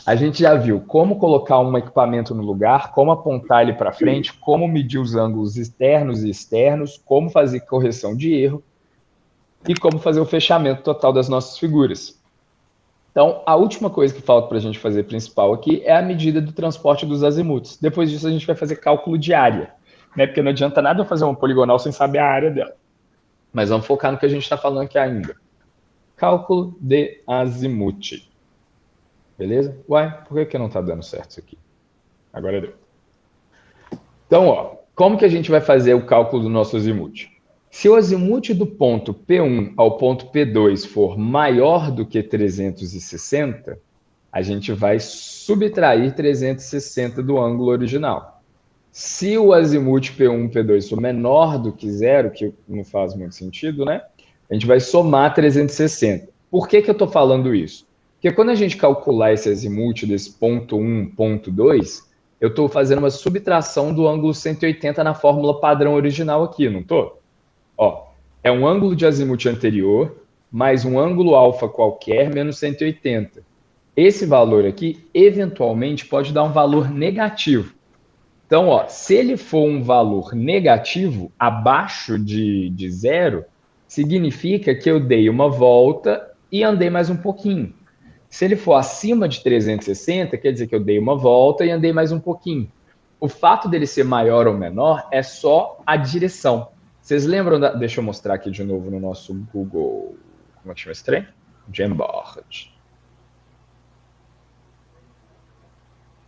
A gente já viu como colocar um equipamento no lugar, como apontar ele para frente, como medir os ângulos internos e externos, como fazer correção de erro e como fazer o fechamento total das nossas figuras. Então, a última coisa que falta para a gente fazer principal aqui é a medida do transporte dos azimuths. Depois disso, a gente vai fazer cálculo de área, né? Porque não adianta nada eu fazer uma poligonal sem saber a área dela. Mas vamos focar no que a gente está falando aqui ainda. Cálculo de azimuth. Beleza? Uai, por que não está dando certo isso aqui? Agora deu. Então, ó, como que a gente vai fazer o cálculo do nosso azimuth? Se o azimuth do ponto P1 ao ponto P2 for maior do que 360, a gente vai subtrair 360 do ângulo original. Se o azimuth P1 e P2 for menor do que zero, que não faz muito sentido, né? A gente vai somar 360. Por que eu estou falando isso? Porque quando a gente calcular esse azimuth desse ponto 1, ponto 2, eu estou fazendo uma subtração do ângulo 180 na fórmula padrão original aqui, não estou? Ó, é um ângulo de azimuth anterior mais um ângulo alfa qualquer menos 180. Esse valor aqui, eventualmente, pode dar um valor negativo. Então, ó, se ele for um valor negativo, abaixo de zero, significa que eu dei uma volta e andei mais um pouquinho. Se ele for acima de 360, quer dizer que eu dei uma volta e andei mais um pouquinho. O fato dele ser maior ou menor é só a direção. Vocês lembram da... Deixa eu mostrar aqui de novo no nosso Google... Como é que chama esse trem? Jamboard.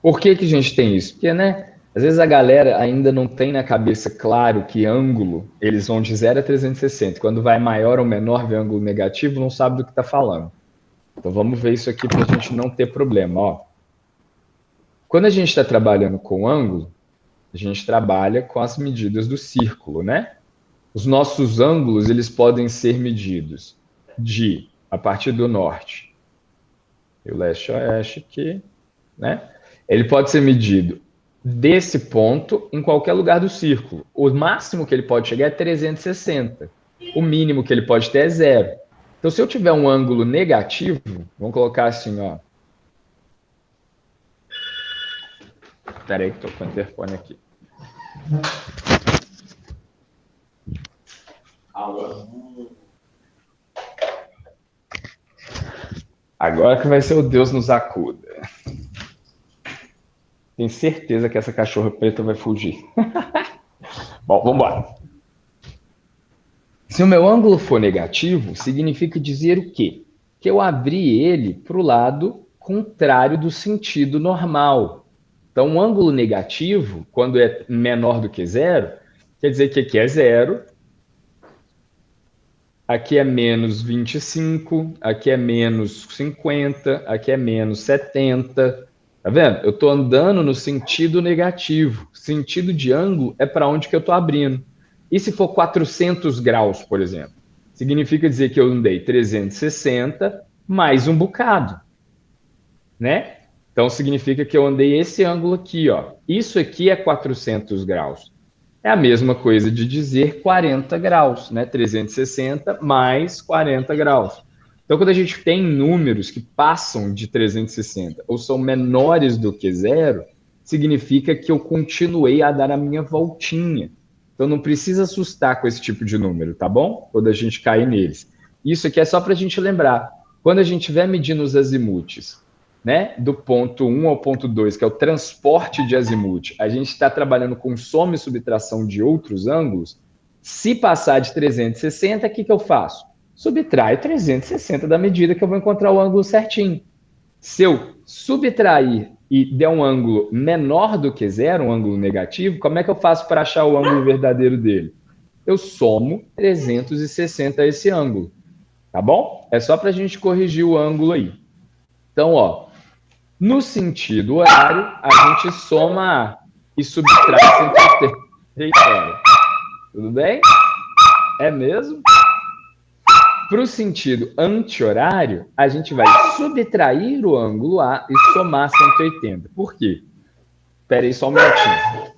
Por que a gente tem isso? Porque, né? Às vezes a galera ainda não tem na cabeça claro que ângulo, eles vão de 0 a 360. Quando vai maior ou menor, vê ângulo negativo, não sabe do que está falando. Então vamos ver isso aqui para a gente não ter problema. Ó. Quando a gente está trabalhando com ângulo, a gente trabalha com as medidas do círculo, né? Os nossos ângulos, eles podem ser medidos a partir do norte e o leste-oeste aqui, né? Ele pode ser medido desse ponto em qualquer lugar do círculo. O máximo que ele pode chegar é 360. O mínimo que ele pode ter é 0. Então, se eu tiver um ângulo negativo, vamos colocar assim, ó. Espera aí que estou com o interfone aqui. Agora que vai ser o Deus nos acuda. Tenho certeza que essa cachorra preta vai fugir. Bom, vamos embora. Se o meu ângulo for negativo, significa dizer o quê? Que eu abri ele para o lado contrário do sentido normal. Então, um ângulo negativo, quando é menor do que zero, quer dizer que aqui é zero, aqui é menos 25, aqui é menos 50, aqui é menos 70. Tá vendo? Eu estou andando no sentido negativo. Sentido de ângulo é para onde que eu estou abrindo. E se for 400 graus, por exemplo? Significa dizer que eu andei 360 mais um bocado, né? Então, significa que eu andei esse ângulo aqui, ó. Isso aqui é 400 graus. É a mesma coisa de dizer 40 graus, né? 360 mais 40 graus. Então, quando a gente tem números que passam de 360 ou são menores do que zero, significa que eu continuei a dar a minha voltinha. Então, não precisa assustar com esse tipo de número, tá bom? Quando a gente cair neles. Isso aqui é só para a gente lembrar. Quando a gente estiver medindo os azimutes, né, do ponto 1 ao ponto 2, que é o transporte de azimute, a gente está trabalhando com soma e subtração de outros ângulos. Se passar de 360, o que eu faço? Subtrai 360 da medida que eu vou encontrar o ângulo certinho. Se eu subtrair e der um ângulo menor do que zero, um ângulo negativo, como é que eu faço para achar o ângulo verdadeiro dele? Eu somo 360 a esse ângulo, tá bom? É só para a gente corrigir o ângulo aí. Então, ó, no sentido horário, a gente soma e subtrai 180. Tudo bem? É mesmo? Para o sentido anti-horário, a gente vai subtrair o ângulo A e somar 180. Por quê? Espera aí só um minutinho.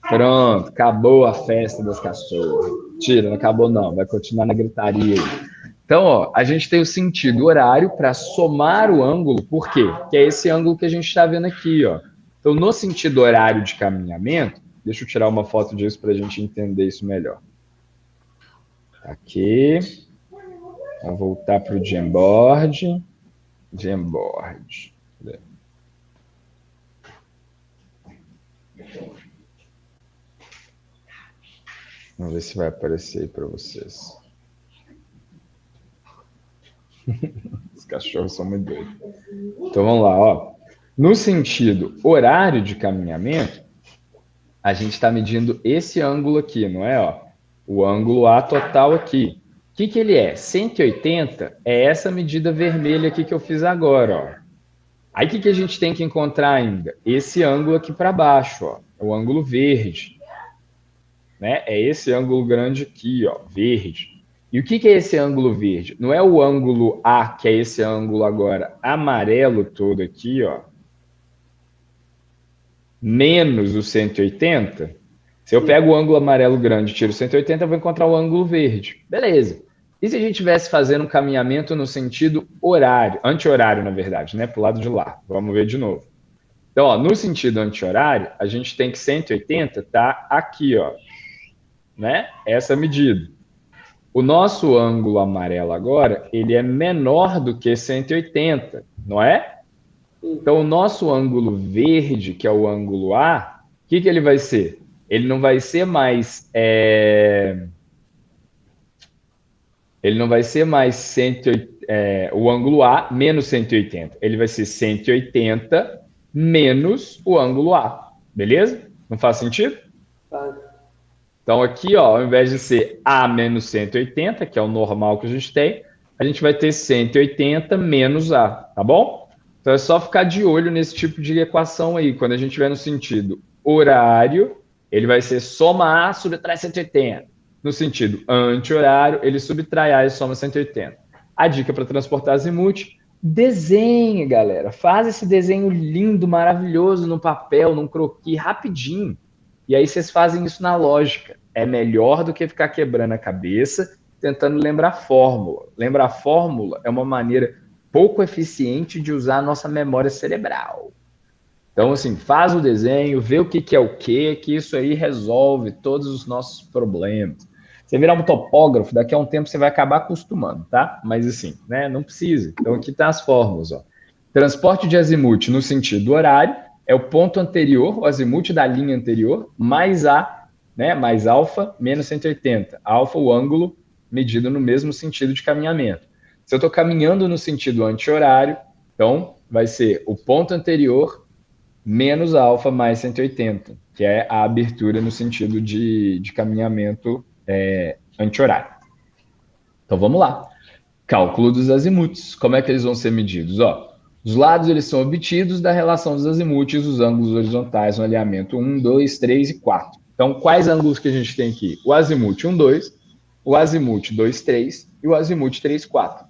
Pronto, acabou a festa das cachorras. Tira, não acabou não, vai continuar na gritaria aí. Então, ó, a gente tem o sentido horário para somar o ângulo, por quê? Que é esse ângulo que a gente está vendo aqui, ó. Então, no sentido horário de caminhamento, deixa eu tirar uma foto disso para a gente entender isso melhor. Aqui. Vamos voltar para o Jamboard. Jamboard. Vamos ver se vai aparecer aí para vocês. Os cachorros são muito doidos. Então vamos lá, ó. No sentido horário de caminhamento, a gente está medindo esse ângulo aqui, não é? Ó, o ângulo A total aqui. O que ele é? 180 é essa medida vermelha aqui que eu fiz agora, ó. Aí o que a gente tem que encontrar ainda? Esse ângulo aqui para baixo, ó. É o ângulo verde. Né? É esse ângulo grande aqui, ó, verde. E o que é esse ângulo verde? Não é o ângulo A, que é esse ângulo agora amarelo todo aqui, ó, menos o 180. Se eu pego o ângulo amarelo grande e tiro 180, eu vou encontrar o ângulo verde. Beleza. E se a gente estivesse fazendo um caminhamento no sentido horário, anti-horário, na verdade, né? Para o lado de lá. Vamos ver de novo. Então, ó, no sentido anti-horário, a gente tem que 180 tá aqui, ó, né? Essa medida. O nosso ângulo amarelo agora, ele é menor do que 180, não é? Então, o nosso ângulo verde, que é o ângulo A, o que ele vai ser? Ele não vai ser mais... Ele não vai ser mais 180, o ângulo A menos 180. Ele vai ser 180 menos o ângulo A. Beleza? Não faz sentido? Tá. Então, aqui, ó, ao invés de ser A menos 180, que é o normal que a gente tem, a gente vai ter 180 menos A, tá bom? Então, é só ficar de olho nesse tipo de equação aí. Quando a gente tiver no sentido horário, ele vai ser soma A, subtrai 180. No sentido anti-horário, ele subtrai A e soma 180. A dica para transportar azimuth, desenhe, galera. Faz esse desenho lindo, maravilhoso no papel, num croquis, rapidinho. E aí vocês fazem isso na lógica. É melhor do que ficar quebrando a cabeça, tentando lembrar a fórmula. Lembrar a fórmula é uma maneira pouco eficiente de usar a nossa memória cerebral. Então, assim, faz o desenho, vê o que é o que isso aí resolve todos os nossos problemas. Você virar um topógrafo, daqui a um tempo você vai acabar acostumando, tá? Mas assim, né, não precisa. Então, aqui tá as fórmulas, ó. Transporte de azimuth no sentido horário é o ponto anterior, o azimuth da linha anterior, mais A, né, mais alfa, menos 180. Alfa, o ângulo medido no mesmo sentido de caminhamento. Se eu estou caminhando no sentido anti-horário, então vai ser o ponto anterior menos alfa mais 180, que é a abertura no sentido de caminhamento anti-horário. Então vamos lá. Cálculo dos azimuths. Como é que eles vão ser medidos? Ó, os lados eles são obtidos da relação dos azimuths, os ângulos horizontais no alinhamento 1, 2, 3 e 4. Então, quais ângulos que a gente tem aqui? O azimuth 1, 2, o azimuth 2, 3 e o azimuth 3, 4.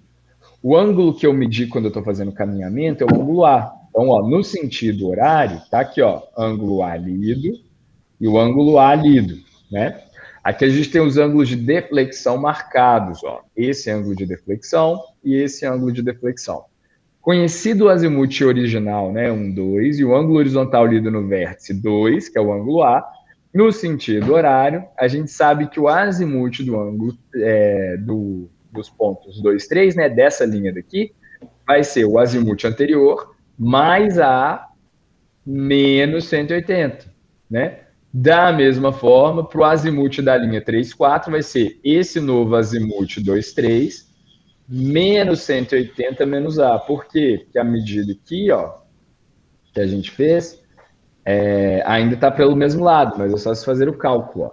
O ângulo que eu medi quando eu estou fazendo caminhamento é o ângulo A. Então, ó, no sentido horário, tá aqui, ó, ângulo A lido e o ângulo A lido, né? Aqui a gente tem os ângulos de deflexão marcados, ó. Esse ângulo de deflexão e esse ângulo de deflexão. Conhecido o azimuth original, né, 1, 2, e o ângulo horizontal lido no vértice 2, que é o ângulo A, no sentido horário, a gente sabe que o azimuth do ângulo dos pontos 2, 3, né, dessa linha daqui, vai ser o azimuth anterior mais A menos 180, né? Da mesma forma, para o azimuth da linha 3, 4, vai ser esse novo azimuth 2, 3, menos 180 menos A. Por quê? Porque a medida aqui, ó, que a gente fez, ainda está pelo mesmo lado, mas é só se fazer o cálculo, ó.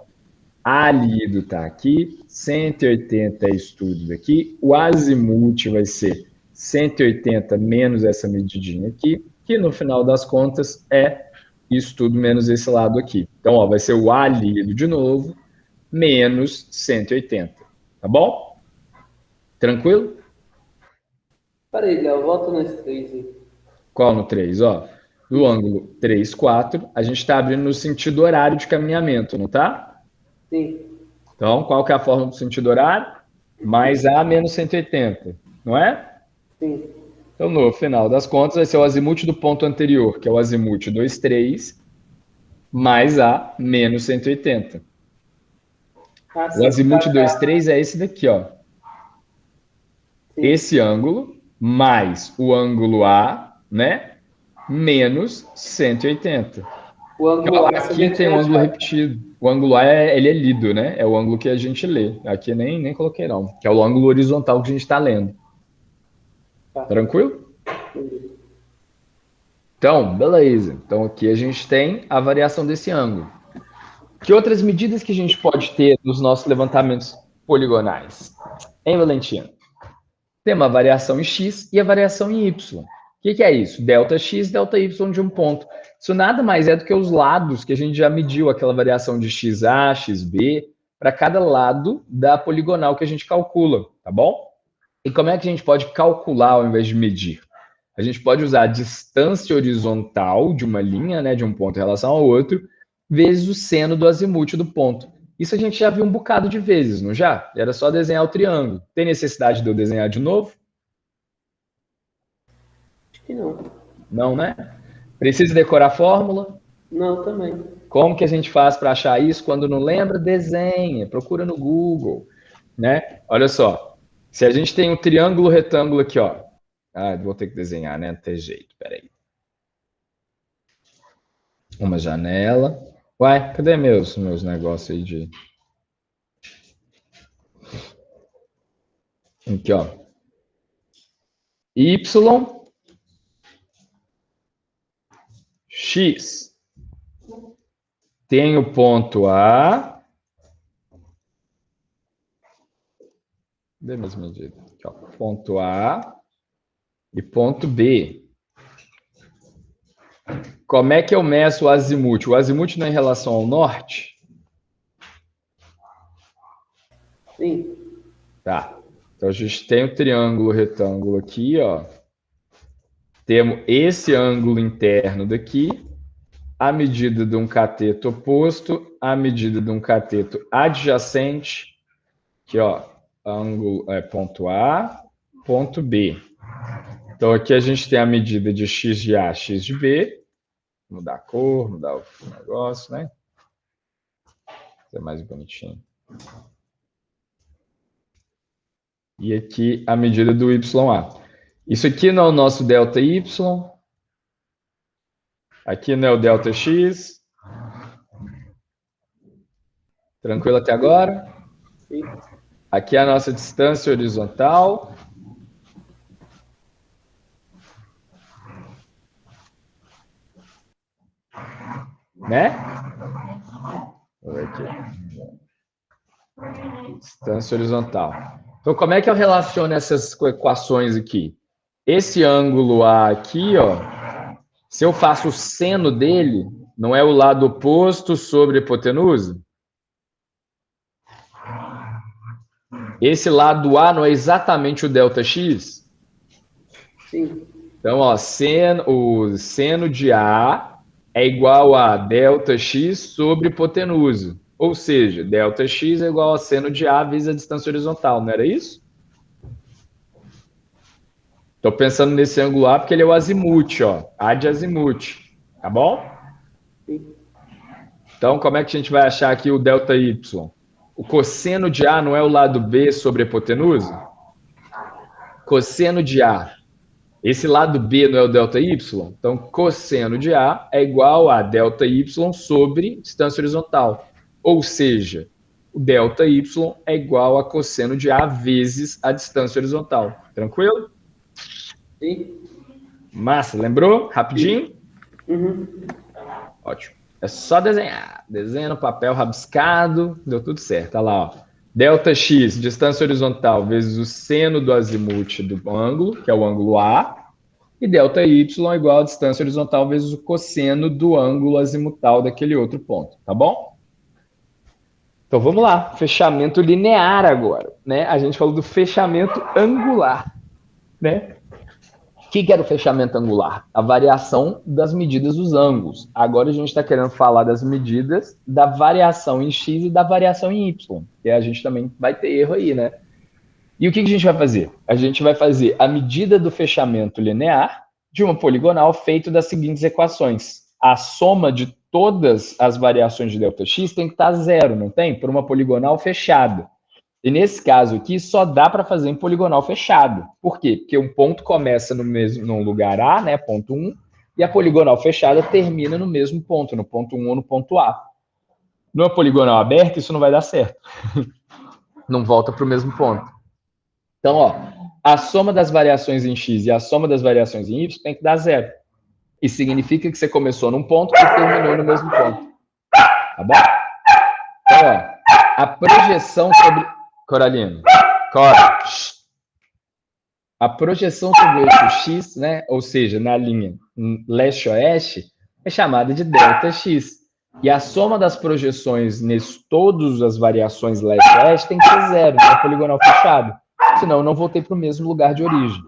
A lido está aqui, 180 é isso tudo daqui, o azimuth vai ser 180 menos essa medidinha aqui, que no final das contas é isso tudo menos esse lado aqui. Então, ó, vai ser o A lido de novo, menos 180. Tá bom? Tranquilo? Peraí, Léo, volta nesse 3 aí. Qual no 3? Ó, do ângulo 3, 4, a gente está abrindo no sentido horário de caminhamento, não tá? Sim. Então, qual que é a forma do sentido horário? Mais A menos 180, não é? Sim. Então, no final das contas, vai ser o azimuth do ponto anterior, que é o azimuth 2, 3, mais A menos 180. O azimuth 2, 3 é esse daqui, ó. Sim. Esse ângulo mais o ângulo A, né? Menos 180. O ângulo A Aqui tem um ângulo repetido. O ângulo A ele é lido, né? É o ângulo que a gente lê. Aqui nem coloquei não. Que é o ângulo horizontal que a gente está lendo. Tá. Tranquilo? Entendi. Então, beleza. Então aqui a gente tem a variação desse ângulo. Que outras medidas que a gente pode ter nos nossos levantamentos poligonais? Hein, Valentino? Tem uma variação em x e a variação em y. O que é isso? Delta x, delta y de um ponto. Isso nada mais é do que os lados que a gente já mediu, aquela variação de xa, xb, para cada lado da poligonal que a gente calcula, tá bom? E como é que a gente pode calcular ao invés de medir? A gente pode usar a distância horizontal de uma linha, né, de um ponto em relação ao outro, vezes o seno do azimuth do ponto. Isso a gente já viu um bocado de vezes, não já? Era só desenhar o triângulo. Tem necessidade de eu desenhar de novo? Acho que não. Não, né? Precisa decorar a fórmula? Não, também. Como que a gente faz para achar isso? Quando não lembra, desenha, procura no Google, né? Olha só, se a gente tem um triângulo retângulo aqui, ó. Ah, vou ter que desenhar, né? Não tem jeito, peraí. Uma janela. Uai, cadê meus negócios aí de... Aqui, ó. Y, X. Tem o ponto A. Dê minhas medidas. Aqui, ó. Ponto A e ponto B. Como é que eu meço o azimuth? O azimuth não é em relação ao norte? Sim. Tá. Então a gente tem o triângulo retângulo aqui, ó. Temos esse ângulo interno daqui, a medida de um cateto oposto, a medida de um cateto adjacente, aqui, ó, ângulo ponto A, ponto B. Então aqui a gente tem a medida de x de A, x de B. Mudar a cor, mudar o negócio, né? Fazer mais bonitinho. E aqui a medida do YA. Isso aqui não é o nosso delta Y. Aqui não é o delta X. Tranquilo até agora? Sim. Aqui é a nossa distância horizontal. Né? Vou ver aqui. Distância horizontal. Então, como é que eu relaciono essas equações aqui? Esse ângulo A aqui, ó, se eu faço o seno dele, não é o lado oposto sobre a hipotenusa? Esse lado A não é exatamente o delta X? Sim. Então, ó, o seno de A é igual a ΔX sobre hipotenusa. Ou seja, ΔX é igual a seno de A vezes a distância horizontal, não era isso? Estou pensando nesse ângulo A porque ele é o azimuth, ó. A de azimuth. Tá bom? Sim. Então, como é que a gente vai achar aqui o ΔY? O cosseno de A não é o lado B sobre a hipotenusa? Cosseno de A. Esse lado B não é o ΔY? Então, cosseno de A é igual a ΔY sobre distância horizontal. Ou seja, o ΔY é igual a cosseno de A vezes a distância horizontal. Tranquilo? Sim. Massa, lembrou? Rapidinho? Uhum. Ótimo. É só desenhar. Desenha no papel rabiscado, deu tudo certo. Olha lá, ó. ΔX, distância horizontal, vezes o seno do azimuth do ângulo, que é o ângulo A, e ΔY é igual a distância horizontal vezes o cosseno do ângulo azimutal daquele outro ponto, tá bom? Então vamos lá, fechamento linear agora, né? A gente falou do fechamento angular, né? O que era o fechamento angular? A variação das medidas dos ângulos. Agora a gente está querendo falar das medidas da variação em x e da variação em y, que a gente também vai ter erro aí, né? E o que a gente vai fazer? A gente vai fazer a medida do fechamento linear de uma poligonal feito das seguintes equações. A soma de todas as variações de ΔX tem que estar zero, não tem? Por uma poligonal fechada. E nesse caso aqui, só dá para fazer em poligonal fechado. Por quê? Porque um ponto começa no lugar A, né, ponto 1, e a poligonal fechada termina no mesmo ponto, no ponto 1 ou no ponto A. Numa poligonal aberta, isso não vai dar certo. Não volta para o mesmo ponto. Então, ó, a soma das variações em x e a soma das variações em y tem que dar zero. Isso significa que você começou num ponto e terminou no mesmo ponto. Tá bom? Então, ó, a projeção sobre... Coralina, Cora. A projeção sobre o eixo x, né, ou seja, na linha leste-oeste, é chamada de ΔX. E a soma das projeções nesse todas as variações leste-oeste tem que ser zero, não é poligonal fechado. Senão eu não voltei para o mesmo lugar de origem.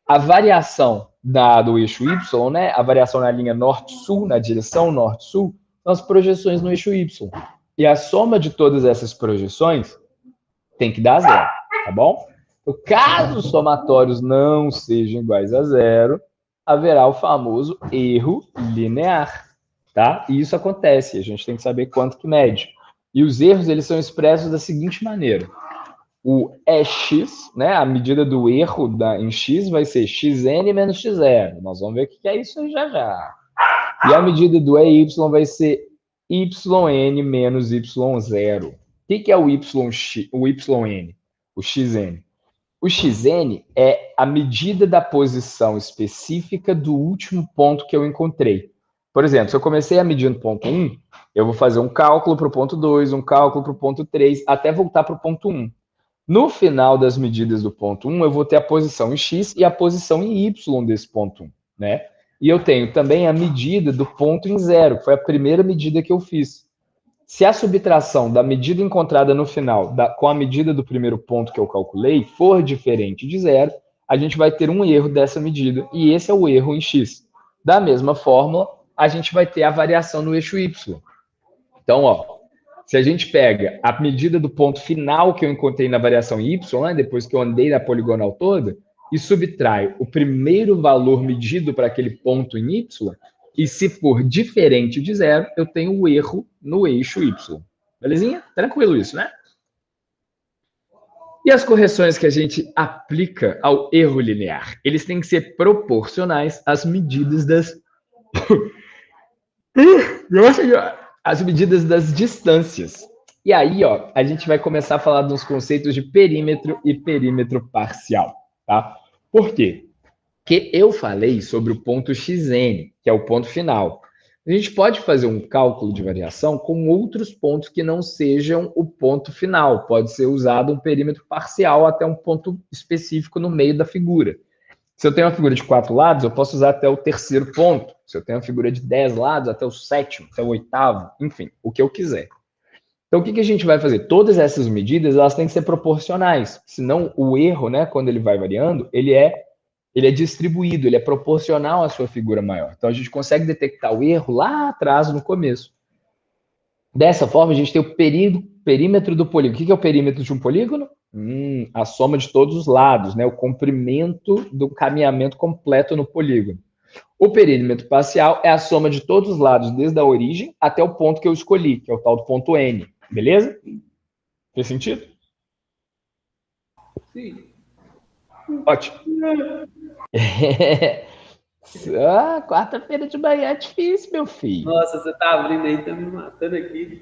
A variação do eixo Y, né, a variação na linha norte-sul, na direção norte-sul, são as projeções no eixo Y. E a soma de todas essas projeções tem que dar zero, tá bom? Então, caso os somatórios não sejam iguais a zero, haverá o famoso erro linear, tá? E isso acontece, a gente tem que saber quanto que mede. E os erros, eles são expressos da seguinte maneira. O EX, né, a medida do erro em x vai ser xn menos x0. Nós vamos ver o que é isso já já. E a medida do EY vai ser yn menos y0. O que é o yn? O xn. O xn é a medida da posição específica do último ponto que eu encontrei. Por exemplo, se eu comecei a medir no ponto 1, eu vou fazer um cálculo para o ponto 2, um cálculo para o ponto 3, até voltar para o ponto 1. No final das medidas do ponto 1, eu vou ter a posição em x e a posição em y desse ponto 1, né? E eu tenho também a medida do ponto em 0, que foi a primeira medida que eu fiz. Se a subtração da medida encontrada no final com a medida do primeiro ponto que eu calculei for diferente de 0, a gente vai ter um erro dessa medida, e esse é o erro em x. Da mesma fórmula, a gente vai ter a variação no eixo y. Então, ó, se a gente pega a medida do ponto final que eu encontrei na variação y, né, depois que eu andei na poligonal toda, e subtrai o primeiro valor medido para aquele ponto em y, e se for diferente de 0, eu tenho o erro no eixo y. Belezinha? Tranquilo isso, né? E as correções que a gente aplica ao erro linear? Eles têm que ser proporcionais às medidas das... as medidas das distâncias. E aí, ó, a gente vai começar a falar dos conceitos de perímetro e perímetro parcial, tá? Por quê? Porque eu falei sobre o ponto xn, que é o ponto final. A gente pode fazer um cálculo de variação com outros pontos que não sejam o ponto final. Pode ser usado um perímetro parcial até um ponto específico no meio da figura. Se eu tenho uma figura de 4 lados, eu posso usar até o terceiro ponto. Se eu tenho uma figura de 10 lados, até o sétimo, até o oitavo, enfim, o que eu quiser. Então, o que a gente vai fazer? Todas essas medidas, elas têm que ser proporcionais. Senão, o erro, né, quando ele vai variando, ele é ele é distribuído, ele é proporcional à sua figura maior. Então a gente consegue detectar o erro lá atrás, no começo. Dessa forma, a gente tem o perímetro do polígono. O que é o perímetro de um polígono? A soma de todos os lados, né? O comprimento do caminhamento completo no polígono. O perímetro parcial é a soma de todos os lados, desde a origem até o ponto que eu escolhi, que é o tal do ponto N. Beleza? Fez sentido? Sim. Ótimo. Quarta-feira de manhã é difícil, meu filho. Nossa, você tá abrindo aí, tá me matando aqui.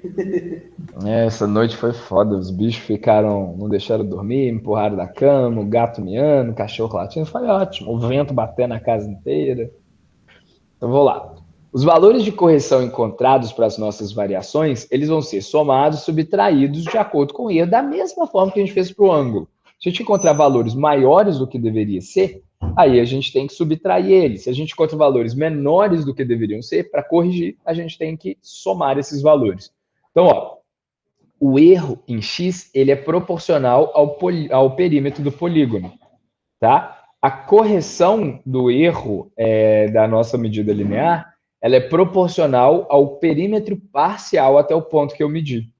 Essa noite foi foda. Os bichos ficaram, não deixaram dormir, me empurraram da cama, o gato miando, o cachorro latindo. Foi ótimo. O vento batendo na casa inteira. Então, vou lá. Os valores de correção encontrados para as nossas variações, eles vão ser somados, subtraídos de acordo com o erro, da mesma forma que a gente fez para o ângulo. Se a gente encontrar valores maiores do que deveria ser, aí a gente tem que subtrair eles. Se a gente encontra valores menores do que deveriam ser, para corrigir, a gente tem que somar esses valores. Então, ó, o erro em x ele é proporcional ao perímetro do polígono, tá? A correção do erro da nossa medida linear, ela é proporcional ao perímetro parcial até o ponto que eu medi.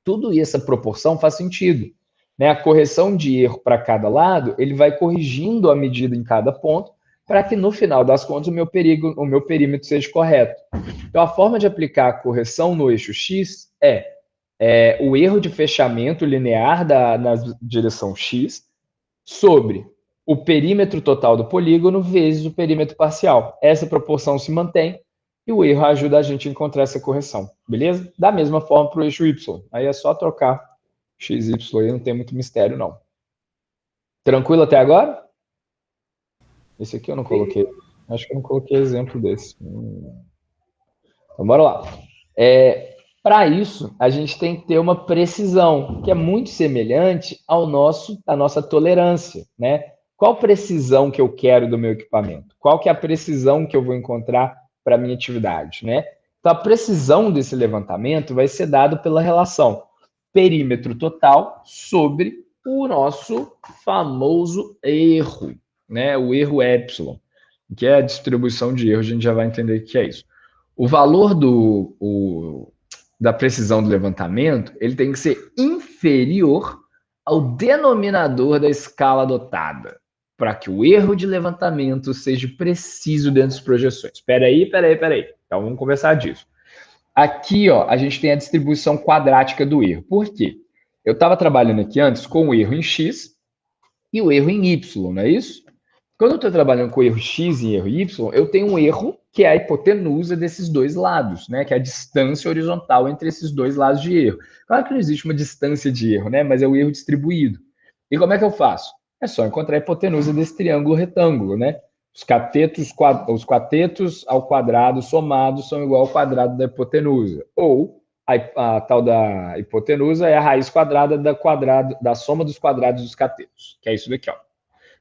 Tudo isso, essa proporção faz sentido. Né? A correção de erro para cada lado, ele vai corrigindo a medida em cada ponto, para que no final das contas o meu perímetro seja correto. Então, a forma de aplicar a correção no eixo x é o erro de fechamento linear na direção x sobre o perímetro total do polígono vezes o perímetro parcial. Essa proporção se mantém e o erro ajuda a gente a encontrar essa correção, beleza? Da mesma forma para o eixo y. Aí é só trocar x, y aí, não tem muito mistério, não. Tranquilo até agora? Esse aqui eu não coloquei. Acho que eu não coloquei exemplo desse. Então, bora lá. Para isso, a gente tem que ter uma precisão, que é muito semelhante à nossa tolerância, né? Qual precisão que eu quero do meu equipamento? Qual que é a precisão que eu vou encontrar para a minha atividade, né? Então, a precisão desse levantamento vai ser dado pela relação perímetro total sobre o nosso famoso erro, né? O erro epsilon, que é a distribuição de erro, a gente já vai entender o que é isso. O valor da precisão do levantamento, ele tem que ser inferior ao denominador da escala adotada, para que o erro de levantamento seja preciso dentro das projeções. Espera aí. Então vamos conversar disso. Aqui, ó, a gente tem a distribuição quadrática do erro. Por quê? Eu estava trabalhando aqui antes com o erro em x e o erro em y, não é isso? Quando eu estou trabalhando com erro x e erro y, eu tenho um erro que é a hipotenusa desses dois lados, né? Que é a distância horizontal entre esses dois lados de erro. Claro que não existe uma distância de erro, né? Mas é o erro distribuído. E como é que eu faço? É só encontrar a hipotenusa desse triângulo retângulo, né? Os catetos ao quadrado somados são igual ao quadrado da hipotenusa. Ou a tal da hipotenusa é a raiz quadrada da soma dos quadrados dos catetos, que é isso daqui, ó.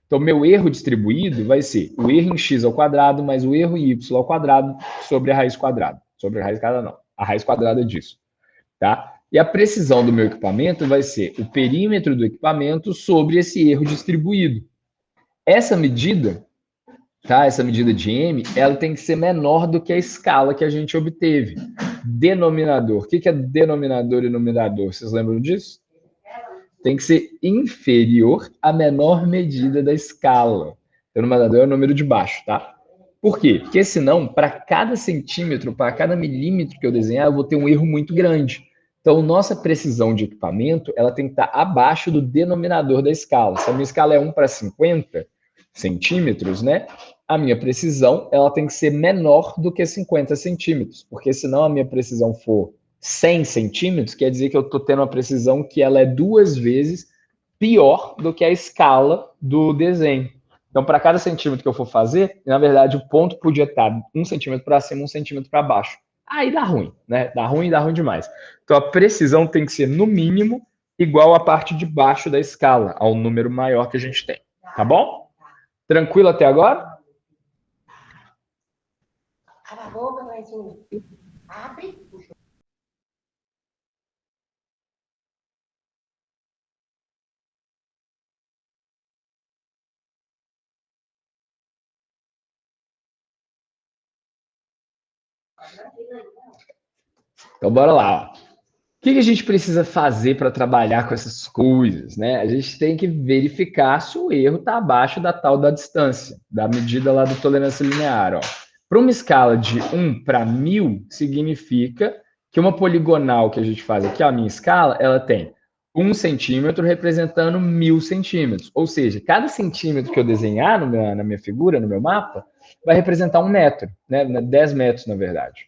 Então, meu erro distribuído vai ser o erro em x ao quadrado mais o erro em y ao quadrado sobre a raiz quadrada. Sobre a raiz quadrada, não. A raiz quadrada disso. Tá? E a precisão do meu equipamento vai ser o perímetro do equipamento sobre esse erro distribuído. Essa medida, tá? Essa medida de m, ela tem que ser menor do que a escala que a gente obteve. Denominador. O que é denominador e numerador? Vocês lembram disso? Tem que ser inferior à menor medida da escala. Denominador é o número de baixo, tá? Por quê? Porque senão, para cada centímetro, para cada milímetro que eu desenhar, eu vou ter um erro muito grande. Então, nossa precisão de equipamento, ela tem que estar abaixo do denominador da escala. Se a minha escala é 1 para 50 centímetros, né? A minha precisão, ela tem que ser menor do que 50 centímetros, porque senão a minha precisão for 100 centímetros, quer dizer que eu estou tendo uma precisão que ela é 2 vezes pior do que a escala do desenho. Então, para cada centímetro que eu for fazer, na verdade, o ponto podia estar 1 centímetro para cima, 1 centímetro para baixo. Aí dá ruim, né? Dá ruim demais. Então, a precisão tem que ser, no mínimo, igual à parte de baixo da escala, ao número maior que a gente tem. Tá bom? Tranquilo até agora? Cala a boca, mas abre. Então, bora lá. Ó. O que a gente precisa fazer para trabalhar com essas coisas, né? A gente tem que verificar se o erro está abaixo da tal da distância, da medida lá da tolerância linear. Para uma escala de 1 para 1000, significa que uma poligonal que a gente faz aqui, a minha escala, ela tem 1 centímetro representando 1000 centímetros. Ou seja, cada centímetro que eu desenhar na minha figura, no meu mapa, vai representar 1 metro, né? 10 metros, na verdade.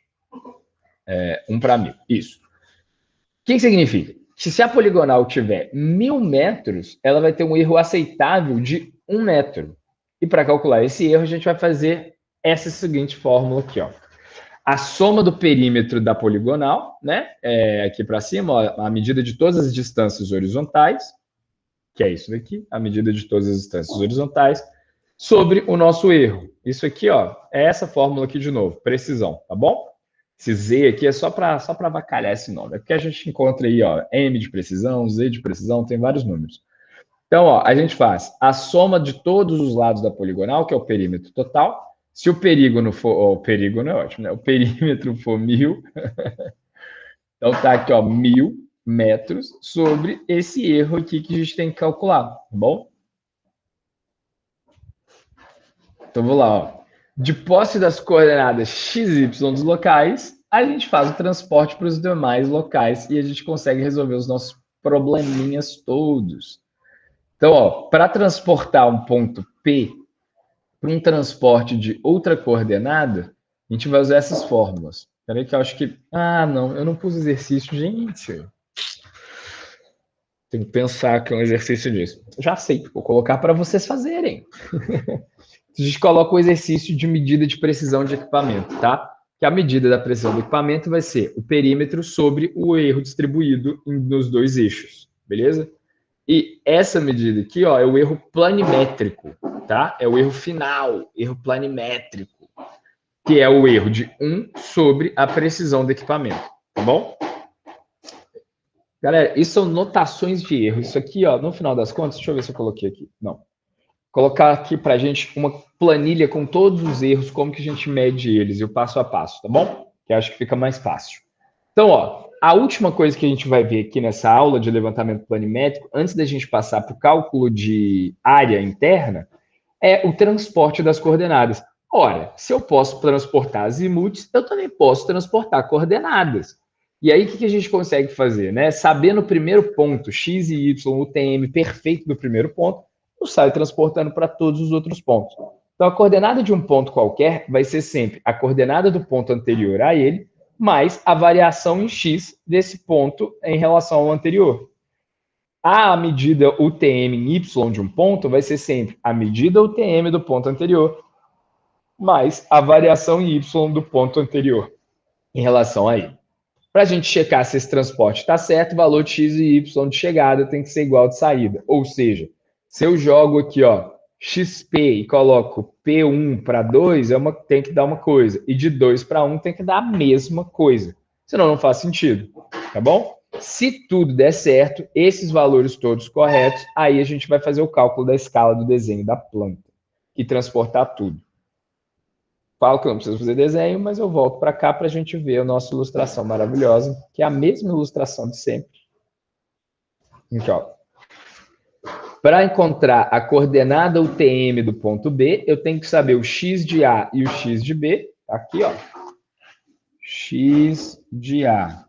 1 para 1000, isso. O que significa? Que se a poligonal tiver 1000 metros, ela vai ter um erro aceitável de 1 metro. E para calcular esse erro, a gente vai fazer essa seguinte fórmula aqui, ó. A soma do perímetro da poligonal, né? Aqui para cima, ó, a medida de todas as distâncias horizontais, que é isso daqui, a medida de todas as distâncias horizontais, sobre o nosso erro. Isso aqui, ó, é essa fórmula aqui de novo, precisão, tá bom? Esse Z aqui é só para avacalhar esse nome. É porque a gente encontra aí, ó, M de precisão, Z de precisão, tem vários números. Então, ó, a gente faz a soma de todos os lados da poligonal, que é o perímetro total. Se o perígono for... Ó, o perígono é ótimo, né? O perímetro for 1000. Então, tá aqui, ó, 1000 metros sobre esse erro aqui que a gente tem que calcular, tá bom? Então, vou lá, ó. De posse das coordenadas x e y dos locais, a gente faz o transporte para os demais locais e a gente consegue resolver os nossos probleminhas todos. Então, ó, para transportar um ponto P para um transporte de outra coordenada, a gente vai usar essas fórmulas. Peraí que eu acho que... Ah, não, eu não pus exercício, gente. Tem que pensar que é um exercício disso. Já sei, vou colocar para vocês fazerem. A gente coloca o exercício de medida de precisão de equipamento, tá? Que a medida da precisão do equipamento vai ser o perímetro sobre o erro distribuído nos dois eixos, beleza? E essa medida aqui, ó, é o erro planimétrico, tá? É o erro final, erro planimétrico, que é o erro de 1 sobre a precisão do equipamento, tá bom? Galera, isso são notações de erro. Isso aqui, ó, no final das contas, deixa eu ver se eu coloquei aqui. Não. Colocar aqui para a gente uma planilha com todos os erros, como que a gente mede eles, e o passo a passo, tá bom? Que acho que fica mais fácil. Então, ó, a última coisa que a gente vai ver aqui nessa aula de levantamento planimétrico, antes da gente passar para o cálculo de área interna, é o transporte das coordenadas. Ora, se eu posso transportar azimuts, eu também posso transportar coordenadas. E aí, o que a gente consegue fazer? Né? Sabendo o primeiro ponto, x e y, o TM perfeito do primeiro ponto, eu saio transportando para todos os outros pontos. Então, a coordenada de um ponto qualquer vai ser sempre a coordenada do ponto anterior a ele, mais a variação em x desse ponto em relação ao anterior. A medida UTM em y de um ponto vai ser sempre a medida UTM do ponto anterior, mais a variação em y do ponto anterior em relação a ele. Para a gente checar se esse transporte está certo, o valor de x e y de chegada tem que ser igual de saída. Ou seja, se eu jogo aqui, ó, XP e coloco P1 para 2, tem que dar uma coisa. E de 2 para 1 tem que dar a mesma coisa. Senão não faz sentido, tá bom? Se tudo der certo, esses valores todos corretos, aí a gente vai fazer o cálculo da escala do desenho da planta e transportar tudo. Falo que eu não preciso fazer desenho, mas eu volto para cá para a gente ver a nossa ilustração maravilhosa, que é a mesma ilustração de sempre. Então, para encontrar a coordenada UTM do ponto B, eu tenho que saber o x de A e o x de B. Aqui, ó. X de A.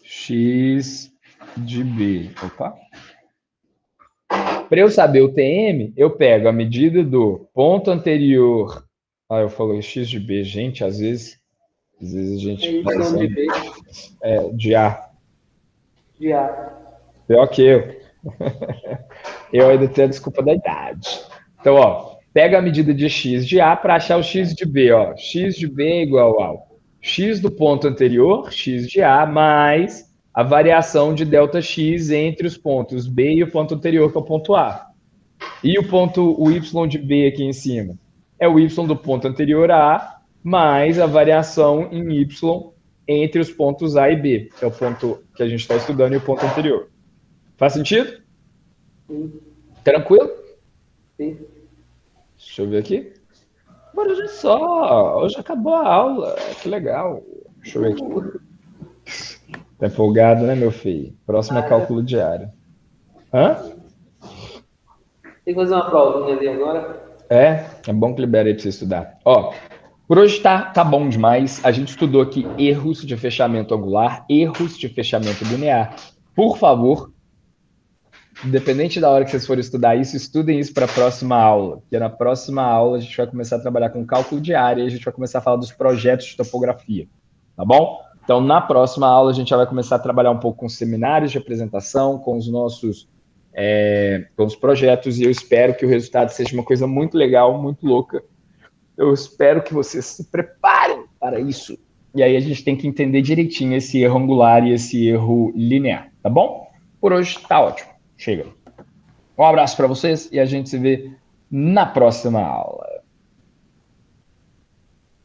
X de B. Opa. Para eu saber o TM, eu pego a medida do ponto anterior. Ah, eu falei x de B. Gente, às vezes a gente... Y de B. De A. De A. Pior que eu. Eu ainda tenho a desculpa da idade. Então, ó, pega a medida de x de A para achar o x de B. Ó. X de B é igual ao x do ponto anterior, x de A, mais a variação de ΔX entre os pontos B e o ponto anterior, que é o ponto A. E o y de B aqui em cima é o y do ponto anterior a A, mais a variação em y entre os pontos A e B, que é o ponto que a gente está estudando e o ponto anterior. Faz sentido? Sim. Tranquilo? Sim. Deixa eu ver aqui. Por hoje é só. Hoje acabou a aula. Que legal. Deixa eu ver aqui. Tá empolgado, né, meu filho? Próximo é cálculo diário. Hã? Tem que fazer uma provinha ali agora. É bom que libera aí pra você estudar. Ó, por hoje tá bom demais. A gente estudou aqui erros de fechamento angular, erros de fechamento linear. Por favor, independente da hora que vocês forem estudar isso, estudem isso para a próxima aula. Porque na próxima aula a gente vai começar a trabalhar com cálculo de área e a gente vai começar a falar dos projetos de topografia. Tá bom? Então, na próxima aula, a gente já vai começar a trabalhar um pouco com seminários de apresentação, com os nossos com os projetos, e eu espero que o resultado seja uma coisa muito legal, muito louca. Eu espero que vocês se preparem para isso. E aí a gente tem que entender direitinho esse erro angular e esse erro linear, tá bom? Por hoje tá ótimo. Chega. Um abraço para vocês e a gente se vê na próxima aula.